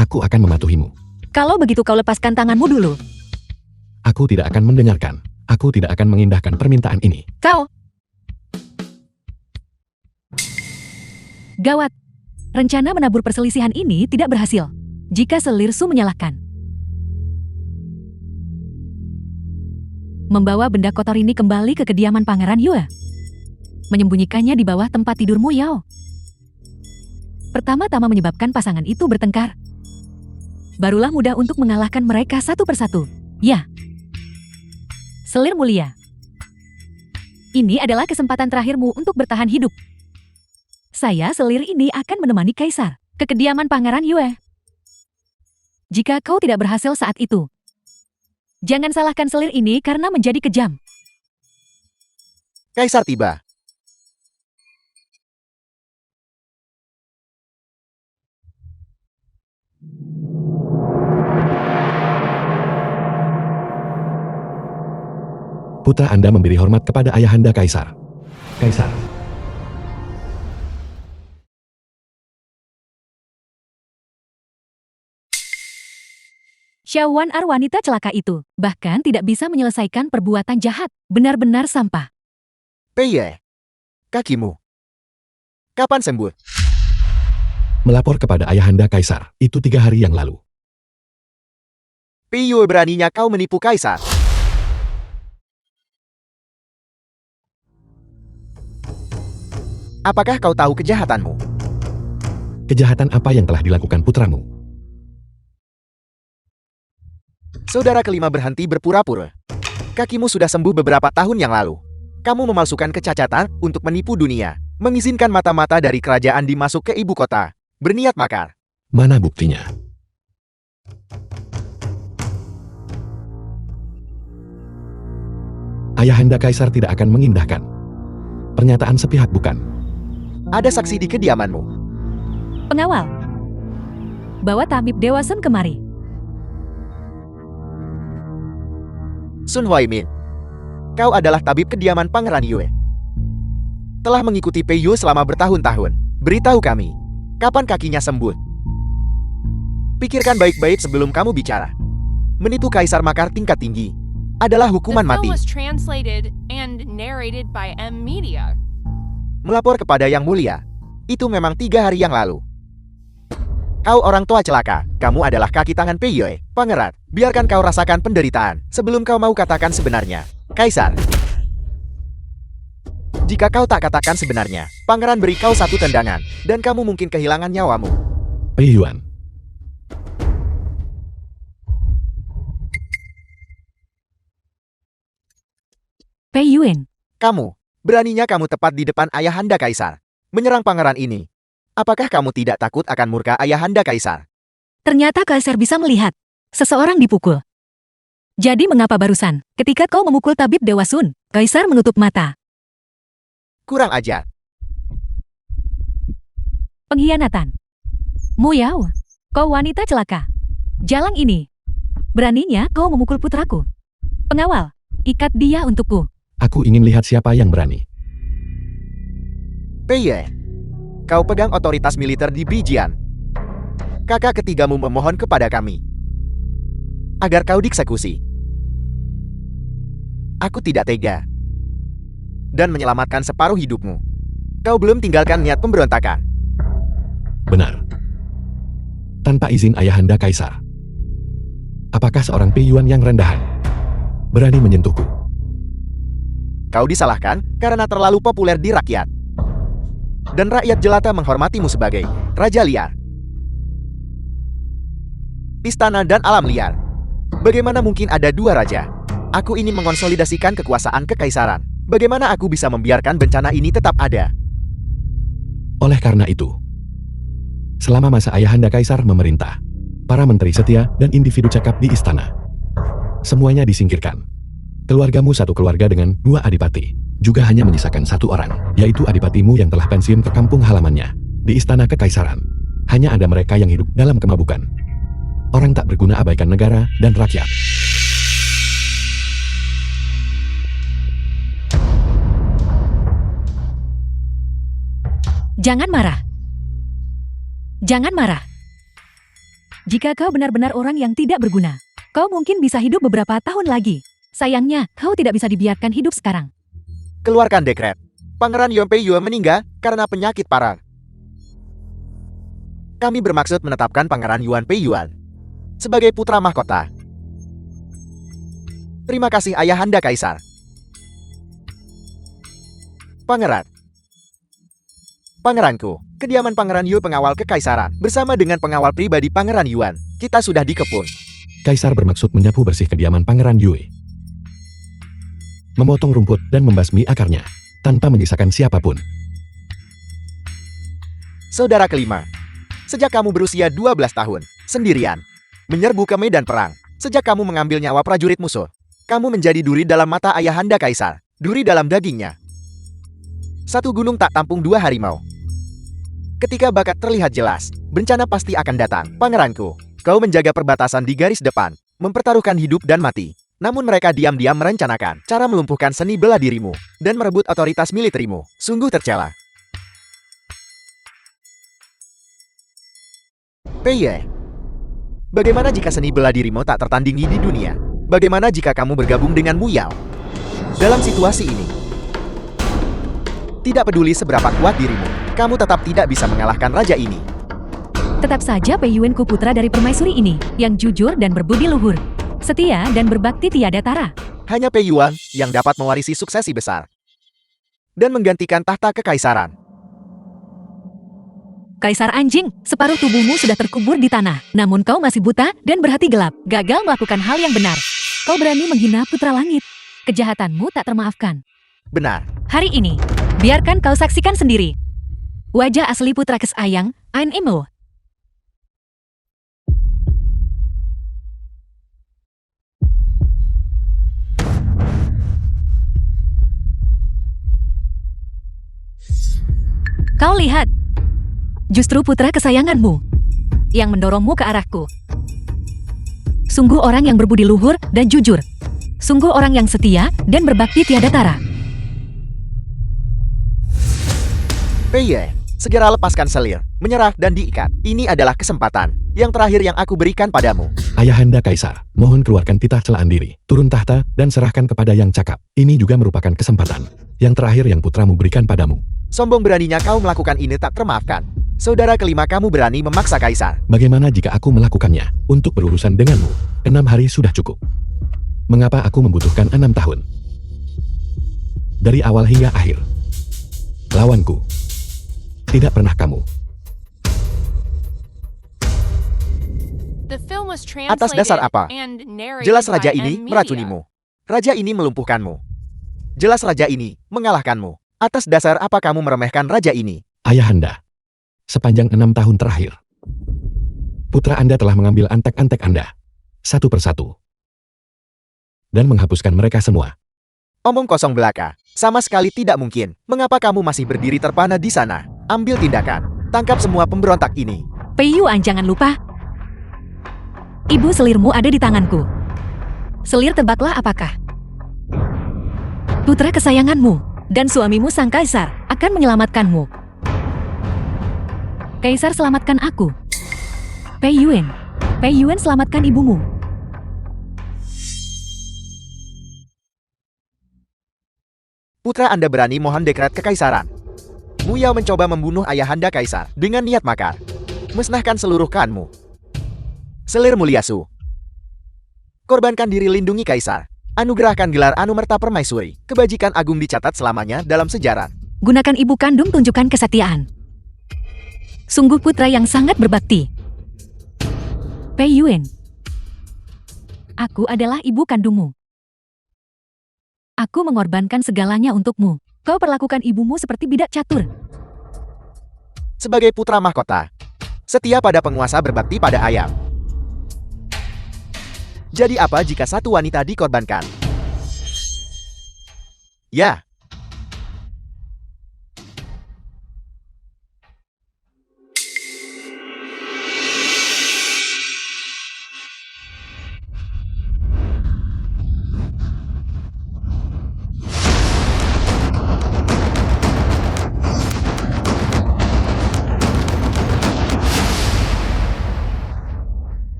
Aku akan mematuhimu. Kalau begitu kau lepaskan tanganmu dulu. Aku tidak akan mendengarkan. Aku tidak akan mengindahkan permintaan ini. Kau. Gawat. Rencana menabur perselisihan ini tidak berhasil. Jika Selirsu menyalahkan. Membawa benda kotor ini kembali ke kediaman Pangeran Yue. Menyembunyikannya di bawah tempat tidur Mu Yao. Pertama-tama menyebabkan pasangan itu bertengkar. Barulah mudah untuk mengalahkan mereka satu persatu. Ya. Selir mulia. Ini adalah kesempatan terakhirmu untuk bertahan hidup. Saya, selir ini, akan menemani Kaisar ke kediaman Pangeran Yue. Jika kau tidak berhasil saat itu, jangan salahkan selir ini karena menjadi kejam. Kaisar tiba. Putra Anda memberi hormat kepada ayahanda Kaisar. Kaisar. Xiaowan wanita celaka itu bahkan tidak bisa menyelesaikan perbuatan jahat. Benar-benar sampah. Pei, kakimu. Kapan sembuh? Melapor kepada ayahanda Kaisar, itu 3 hari yang lalu. Pei Yue, beraninya kau menipu Kaisar. Apakah kau tahu kejahatanmu? Kejahatan apa yang telah dilakukan putramu? Saudara kelima berhenti berpura-pura. Kakimu sudah sembuh beberapa tahun yang lalu. Kamu memalsukan kecacatan untuk menipu dunia, mengizinkan mata-mata dari kerajaan dimasuk ke ibu kota, berniat makar. Mana buktinya? Ayahanda Kaisar tidak akan mengindahkan. Pernyataan sepihak bukan. Ada saksi di kediamanmu. Pengawal. Bawa tabib Dewa Sun kemari. Sun Huaimin, kau adalah tabib kediaman Pangeran Yue. Telah mengikuti Pei Yue selama bertahun-tahun. Beritahu kami, kapan kakinya sembuh? Pikirkan baik-baik sebelum kamu bicara. Menipu Kaisar makar tingkat tinggi adalah hukuman The mati. film was translated and narrated by M Media. Melapor kepada Yang Mulia, itu memang 3 hari yang lalu. Kau orang tua celaka, kamu adalah kaki tangan Pei Yue, Pangeran. Biarkan kau rasakan penderitaan sebelum kau mau katakan sebenarnya, Kaisar. Jika kau tak katakan sebenarnya, Pangeran beri kau 1 tendangan, dan kamu mungkin kehilangan nyawamu. Pei Yuan. Pei Yuen. Kamu, beraninya kamu tepat di depan ayahanda Kaisar, menyerang pangeran ini. Apakah kamu tidak takut akan murka ayahanda Kaisar? Ternyata Kaisar bisa melihat seseorang dipukul. Jadi mengapa barusan, ketika kau memukul tabib Dewa Sun, Kaisar menutup mata? Kurang ajar. Pengkhianatan. Mu Yao, kau wanita celaka. Jalang ini. Beraninya kau memukul putraku. Pengawal, ikat dia untukku. Aku ingin lihat siapa yang berani. Pei Ye, kau pegang otoritas militer di Bijian. Kakak ketigamu memohon kepada kami agar kau dieksekusi. Aku tidak tega dan menyelamatkan separuh hidupmu. Kau belum tinggalkan niat pemberontakan. Benar. Tanpa izin ayahanda Kaisar. Apakah seorang Pei Yuan yang rendahan berani menyentuhku? Kau disalahkan karena terlalu populer di rakyat. Dan rakyat jelata menghormatimu sebagai raja liar. Istana dan alam liar. Bagaimana mungkin ada 2 raja? Aku ini mengonsolidasikan kekuasaan kekaisaran. Bagaimana aku bisa membiarkan bencana ini tetap ada? Oleh karena itu, selama masa ayahanda Kaisar memerintah, para menteri setia dan individu cakap di istana, semuanya disingkirkan. Keluargamu satu keluarga dengan 2 adipati, juga hanya menyisakan 1 orang, yaitu adipatimu yang telah pensiun ke kampung halamannya. Di istana kekaisaran, hanya ada mereka yang hidup dalam kemabukan. Orang tak berguna abaikan negara dan rakyat. Jangan marah. Jangan marah. Jika kau benar-benar orang yang tidak berguna, kau mungkin bisa hidup beberapa tahun lagi. Sayangnya, kau tidak bisa dibiarkan hidup sekarang. Keluarkan dekret. Pangeran Yuan Pei Yue meninggal karena penyakit parah. Kami bermaksud menetapkan Pangeran Yuan Pei Yuan sebagai putra mahkota. Terima kasih Ayahanda Kaisar. Pangeran. Pangeranku, kediaman Pangeran Yue pengawal kekaisaran, bersama dengan pengawal pribadi Pangeran Yuan. Kita sudah dikepung. Kaisar bermaksud menyapu bersih kediaman Pangeran Yue. Memotong rumput dan membasmi akarnya, tanpa menyisakan siapapun. Saudara kelima. Sejak kamu berusia 12 tahun, sendirian, menyerbu ke medan perang, sejak kamu mengambil nyawa prajurit musuh, kamu menjadi duri dalam mata Ayahanda Kaisar, duri dalam dagingnya. Satu gunung tak tampung dua harimau. Ketika bakat terlihat jelas, bencana pasti akan datang. Pangeranku, kau menjaga perbatasan di garis depan, mempertaruhkan hidup dan mati. Namun mereka diam-diam merencanakan cara melumpuhkan seni bela dirimu dan merebut otoritas militermu. Sungguh tercela. Peye, bagaimana jika seni bela dirimu tak tertandingi di dunia? Bagaimana jika kamu bergabung dengan Mu Yao? Dalam situasi ini, tidak peduli seberapa kuat dirimu, kamu tetap tidak bisa mengalahkan raja ini. Tetap saja Pei Yuen ku putra dari permaisuri ini, yang jujur dan berbudi luhur. Setia dan berbakti tiada tara. Hanya Pei Yuan yang dapat mewarisi suksesi besar dan menggantikan tahta kekaisaran. Kaisar anjing, separuh tubuhmu sudah terkubur di tanah. Namun kau masih buta dan berhati gelap, gagal melakukan hal yang benar. Kau berani menghina putra langit. Kejahatanmu tak termaafkan. Benar. Hari ini, biarkan kau saksikan sendiri. Wajah asli putra Kesayang, Ain Imo. Kau lihat, justru putra kesayanganmu yang mendorongmu ke arahku. Sungguh orang yang berbudi luhur dan jujur. Sungguh orang yang setia dan berbakti tiada tara. Peye, segera lepaskan selir, menyerah dan diikat. Ini adalah kesempatan yang terakhir yang aku berikan padamu. Ayahanda Kaisar, mohon keluarkan titah celaan diri, turun tahta, dan serahkan kepada yang cakap. Ini juga merupakan kesempatan yang terakhir yang putramu berikan padamu. Sombong beraninya kau melakukan ini tak termaafkan. Saudara kelima kamu berani memaksa Kaisar. Bagaimana jika aku melakukannya untuk berurusan denganmu? 6 hari sudah cukup. Mengapa aku membutuhkan 6 tahun? Dari awal hingga akhir. Lawanku. Tidak pernah kamu. The film was Atas dasar translated apa? and narrated Jelas raja by ini M. Media. meracunimu. Raja ini melumpuhkanmu. Jelas raja ini mengalahkanmu. Atas dasar apa kamu meremehkan raja ini? Ayahanda. Sepanjang 6 tahun terakhir. Putra Anda telah mengambil antek-antek Anda. Satu persatu. Dan menghapuskan mereka semua. Omong kosong belaka. Sama sekali tidak mungkin. Mengapa kamu masih berdiri terpana di sana? Ambil tindakan. Tangkap semua pemberontak ini. Pei Yuan, jangan lupa. Ibu selirmu ada di tanganku. Selir tebaklah apakah? Putra kesayanganmu dan suamimu sang kaisar akan menyelamatkanmu. Kaisar selamatkan aku. Pei Yuan. Pei Yuan selamatkan ibumu. Putra Anda berani mohon dekret kekaisaran. Mu Yao mencoba membunuh Ayahanda Kaisar dengan niat makar. Musnahkan seluruh klanmu. Selir mulia Su. Korbankan diri lindungi Kaisar. Anugerahkan gelar Anumerta Permaisuri. Kebajikan agung dicatat selamanya dalam sejarah. Gunakan ibu kandung tunjukkan kesetiaan. Sungguh putra yang sangat berbakti. Pei Yuan. Aku adalah ibu kandungmu. Aku mengorbankan segalanya untukmu. Kau perlakukan ibumu seperti bidak catur. Sebagai putra mahkota, setia pada penguasa berbakti pada ayam. Jadi apa jika satu wanita dikorbankan? Ya.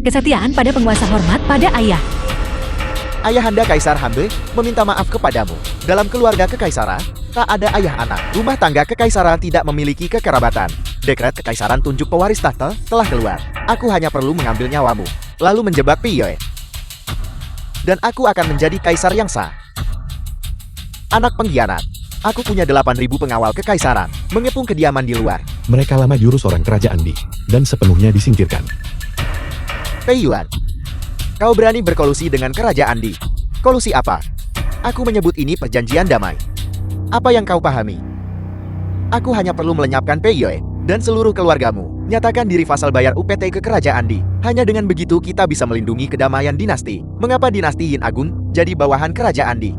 Kesetiaan pada penguasa, hormat pada ayah. Ayahanda Kaisar Hanbe meminta maaf kepadamu. Dalam keluarga kekaisaran, tak ada ayah anak. Rumah tangga kekaisaran tidak memiliki kekerabatan. Dekret kekaisaran tunjuk pewaris tahta telah keluar. Aku hanya perlu mengambil nyawamu, lalu menjebak Pei Yue. dan aku akan menjadi kaisar yang sah. Anak pengkhianat. Aku punya 8.000 pengawal kekaisaran, mengepung kediaman di luar. Mereka lama jurus orang kerajaan Di, dan sepenuhnya disingkirkan. Pei Yuan, kau berani berkolusi dengan kerajaan Di. Kolusi apa? Aku menyebut ini perjanjian damai. Apa yang kau pahami? Aku hanya perlu melenyapkan Pei Yue dan seluruh keluargamu. Nyatakan diri fasal bayar UPT ke kerajaan Di. Hanya dengan begitu kita bisa melindungi kedamaian dinasti. Mengapa dinasti Yin Agung jadi bawahan kerajaan Di?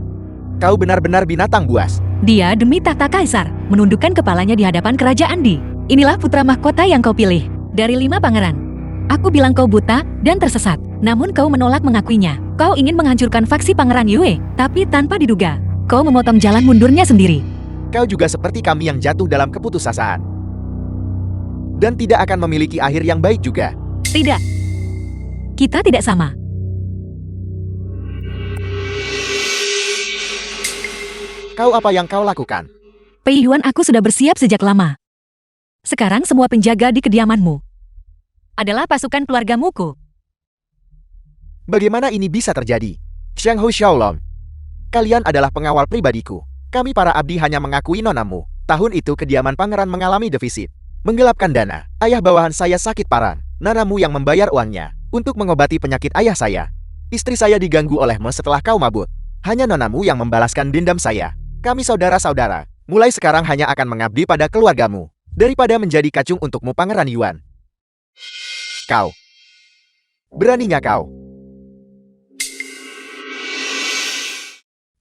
Kau benar-benar binatang buas. Dia demi tahta kaisar, menundukkan kepalanya di hadapan kerajaan Di. Inilah putra mahkota yang kau pilih. Dari 5 pangeran. Aku bilang kau buta dan tersesat. Namun kau menolak mengakuinya. Kau ingin menghancurkan faksi pangeran Yue, tapi tanpa diduga. Kau memotong jalan mundurnya sendiri. Kau juga seperti kami yang jatuh dalam keputusasaan. Dan tidak akan memiliki akhir yang baik juga. Tidak. Kita tidak sama. Kau apa yang kau lakukan? Pei Yuan, aku sudah bersiap sejak lama. Sekarang semua penjaga di kediamanmu adalah pasukan keluargamuku. Bagaimana ini bisa terjadi? Xiang Hou Xiaolong, kalian adalah pengawal pribadiku. Kami para abdi hanya mengakui nonamu. Tahun itu kediaman pangeran mengalami defisit. Menggelapkan dana. Ayah bawahan saya sakit parah. Nanamu yang membayar uangnya untuk mengobati penyakit ayah saya. Istri saya diganggu olehmu setelah kau mabuk. Hanya nonamu yang membalaskan dendam saya. Kami saudara-saudara. Mulai sekarang hanya akan mengabdi pada keluargamu daripada menjadi kacung untukmu Pangeran Yuan. Kau. Beraninya kau.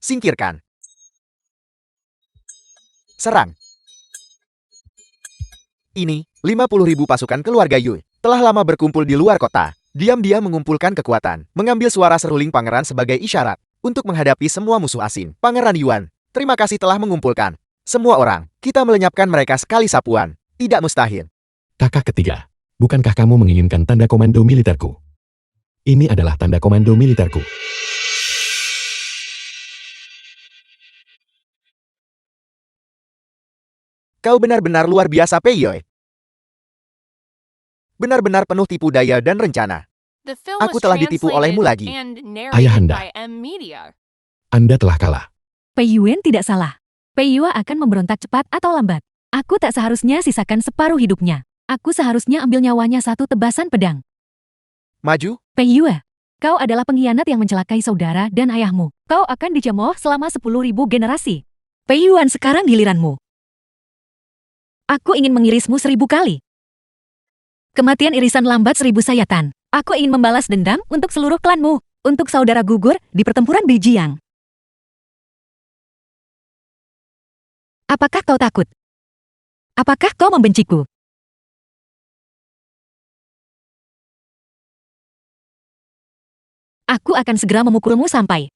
Singkirkan. Serang. Ini, 50.000 pasukan keluarga Yue telah lama berkumpul di luar kota. Diam-diam mengumpulkan kekuatan, mengambil suara seruling pangeran sebagai isyarat untuk menghadapi semua musuh asing. Pangeran Yuan, terima kasih telah mengumpulkan semua orang. Kita melenyapkan mereka sekali sapuan. Tidak mustahil. Kakak ketiga, bukankah kamu menginginkan tanda komando militerku? Ini adalah tanda komando militerku. Kau benar-benar luar biasa, Pei Yue. Benar-benar penuh tipu daya dan rencana. The film Aku was telah ditipu translated olehmu lagi. and narrated Ayahanda. by M Media. Anda telah kalah. Pei Yuan tidak salah. Pei Yue akan memberontak cepat atau lambat. Aku tak seharusnya sisakan separuh hidupnya. Aku seharusnya ambil nyawanya satu tebasan pedang. Maju, Pei Yue, kau adalah pengkhianat yang mencelakai saudara dan ayahmu. Kau akan dicemooh selama 10.000 generasi. Pei Yuan, sekarang giliranmu. Aku ingin mengirismu 1000 kali. Kematian irisan lambat 1000 sayatan. Aku ingin membalas dendam untuk seluruh klanmu, untuk saudara gugur di pertempuran Beijing. Apakah kau takut? Apakah kau membenciku? Aku akan segera memukulmu sampai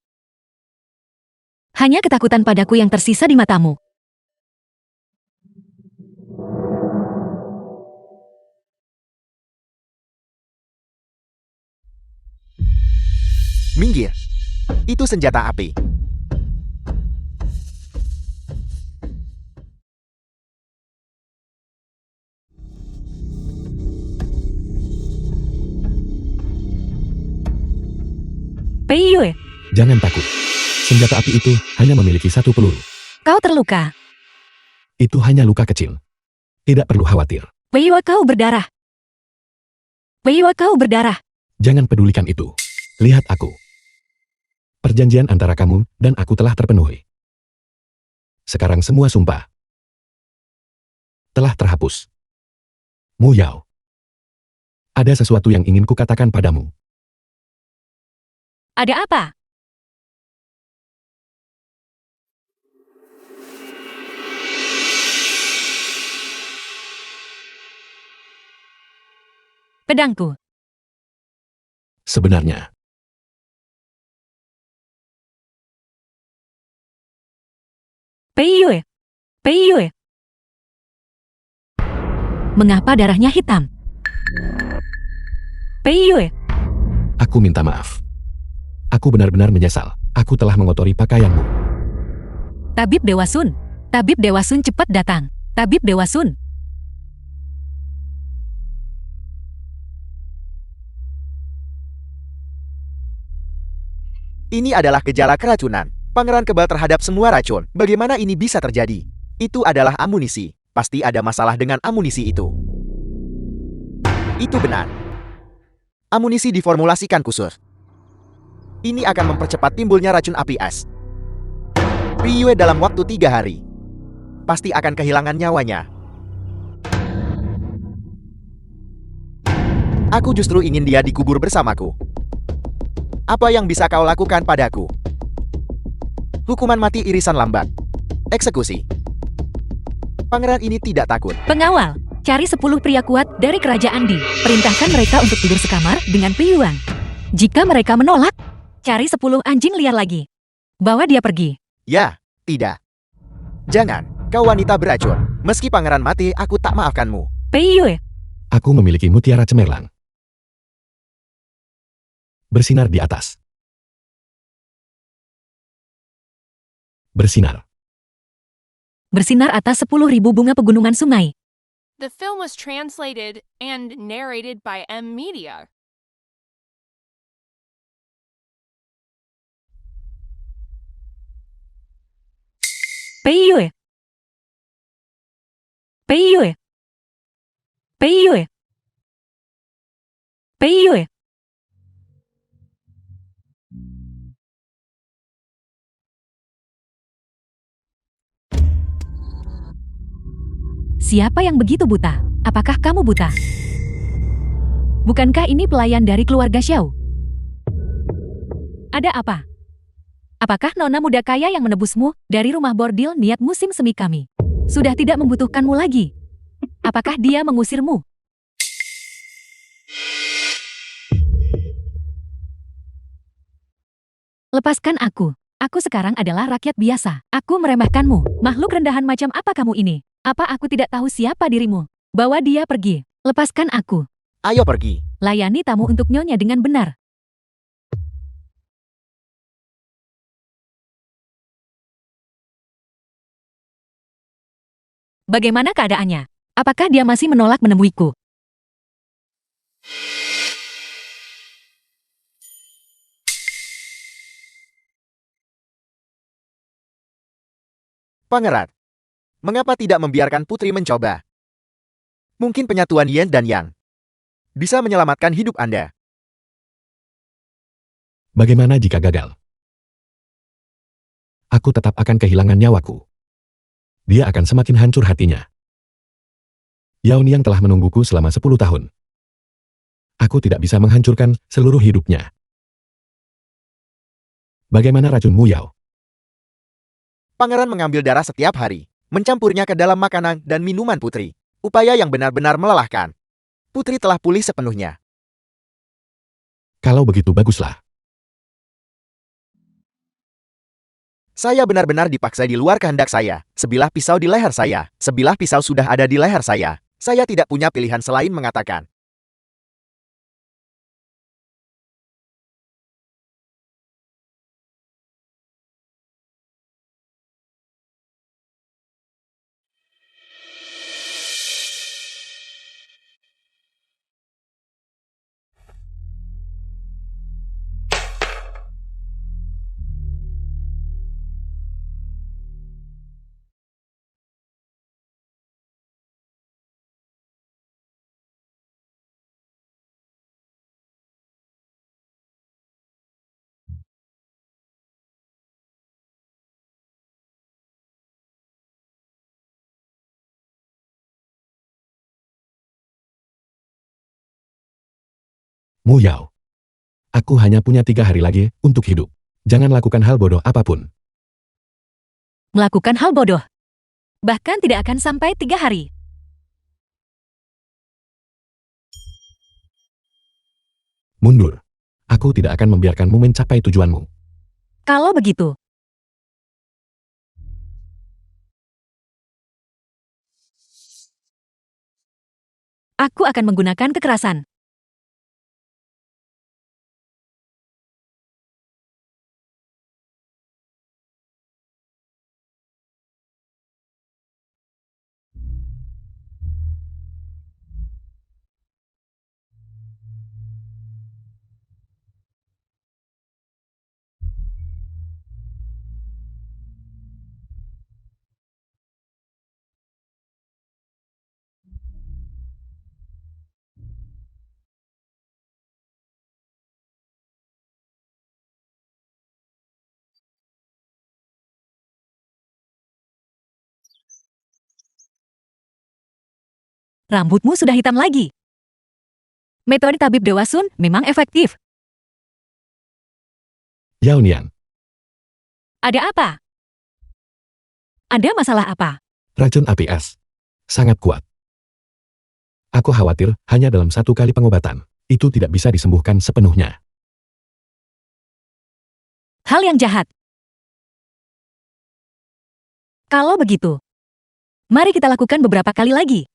hanya ketakutan padaku yang tersisa di matamu. minggir. Itu senjata api. Pei Yue, Jangan takut. Senjata api itu hanya memiliki satu peluru. kau terluka. Itu hanya luka kecil. Tidak perlu khawatir. Pei Yue, kau berdarah. Pei Yue, kau berdarah. Jangan pedulikan itu. Lihat aku. Perjanjian antara kamu dan aku telah terpenuhi. Sekarang semua sumpah telah terhapus. Mu Yao. Ada sesuatu yang ingin kukatakan padamu. Ada apa? Pedangku. Sebenarnya, Pei Yue. Pei Yue. Mengapa darahnya hitam? Pei Yue. aku minta maaf. Aku benar-benar menyesal. Aku telah mengotori pakaianmu. Tabib Dewa Sun. Tabib Dewa Sun, cepat datang. Tabib Dewa Sun. Ini adalah gejala keracunan. Pangeran kebal terhadap semua racun. Bagaimana ini bisa terjadi? Itu adalah amunisi. Pasti ada masalah dengan amunisi itu. Itu benar. Amunisi diformulasikan khusus. Ini akan mempercepat timbulnya racun api es. Ryue dalam waktu 3 hari. Pasti akan kehilangan nyawanya. Aku justru ingin dia dikubur bersamaku. Apa yang bisa kau lakukan padaku? Hukuman mati irisan lambat. Eksekusi. Pangeran ini tidak takut. Pengawal, cari 10 pria kuat dari kerajaan Di. Perintahkan mereka untuk tidur sekamar dengan Piyuang. Jika mereka menolak, cari 10 anjing liar lagi. Bawa dia pergi. Ya, tidak. Jangan, kau wanita beracun. Meski pangeran mati, aku tak maafkanmu. Piyue, Aku memiliki mutiara cemerlang. Bersinar di atas. Bersinar. bersinar atas 10.000 bunga pegunungan sungai. The film was translated and narrated by M Media. Piyue. Piyue. Piyue. Piyue. Siapa yang begitu buta? Apakah kamu buta? Bukankah ini pelayan dari keluarga Xiao? Ada apa? Apakah nona muda kaya yang menebusmu dari rumah bordil niat musim semi kami? Sudah tidak membutuhkanmu lagi. Apakah dia mengusirmu? Lepaskan aku. Aku sekarang adalah rakyat biasa. Aku meremehkanmu. Makhluk rendahan macam apa kamu ini? Apa aku tidak tahu siapa dirimu? Bawa dia pergi. Lepaskan aku. Ayo pergi. Layani tamu untuk nyonya dengan benar. Bagaimana keadaannya? Apakah dia masih menolak menemuiku? Pangeran, mengapa tidak membiarkan putri mencoba? Mungkin penyatuan Yin dan Yang bisa menyelamatkan hidup Anda. Bagaimana jika gagal? Aku tetap akan kehilangan nyawaku. Dia akan semakin hancur hatinya. Yao Niang telah menungguku selama 10 tahun. Aku tidak bisa menghancurkan seluruh hidupnya. Bagaimana racunmu, Yao? Pangeran mengambil darah setiap hari, mencampurnya ke dalam makanan dan minuman putri. Upaya yang benar-benar melelahkan. Putri telah pulih sepenuhnya. Kalau begitu baguslah. Saya benar-benar dipaksa di luar kehendak saya. Sebilah pisau di leher saya. Sebilah pisau sudah ada di leher saya. Saya tidak punya pilihan selain mengatakan. Mu Yao. Aku hanya punya 3 hari lagi untuk hidup. Jangan lakukan hal bodoh apapun. Melakukan hal bodoh. Bahkan tidak akan sampai 3 hari. Mundur. Aku tidak akan membiarkanmu mencapai tujuanmu. Kalau begitu, aku akan menggunakan kekerasan. Rambutmu sudah hitam lagi. Metode tabib Dewa Sun memang efektif. Yao Nian, Ada apa? Ada masalah apa? racun api es. Sangat kuat. Aku khawatir hanya dalam 1 kali pengobatan, itu tidak bisa disembuhkan sepenuhnya. Hal yang jahat. Kalau begitu, mari kita lakukan beberapa kali lagi.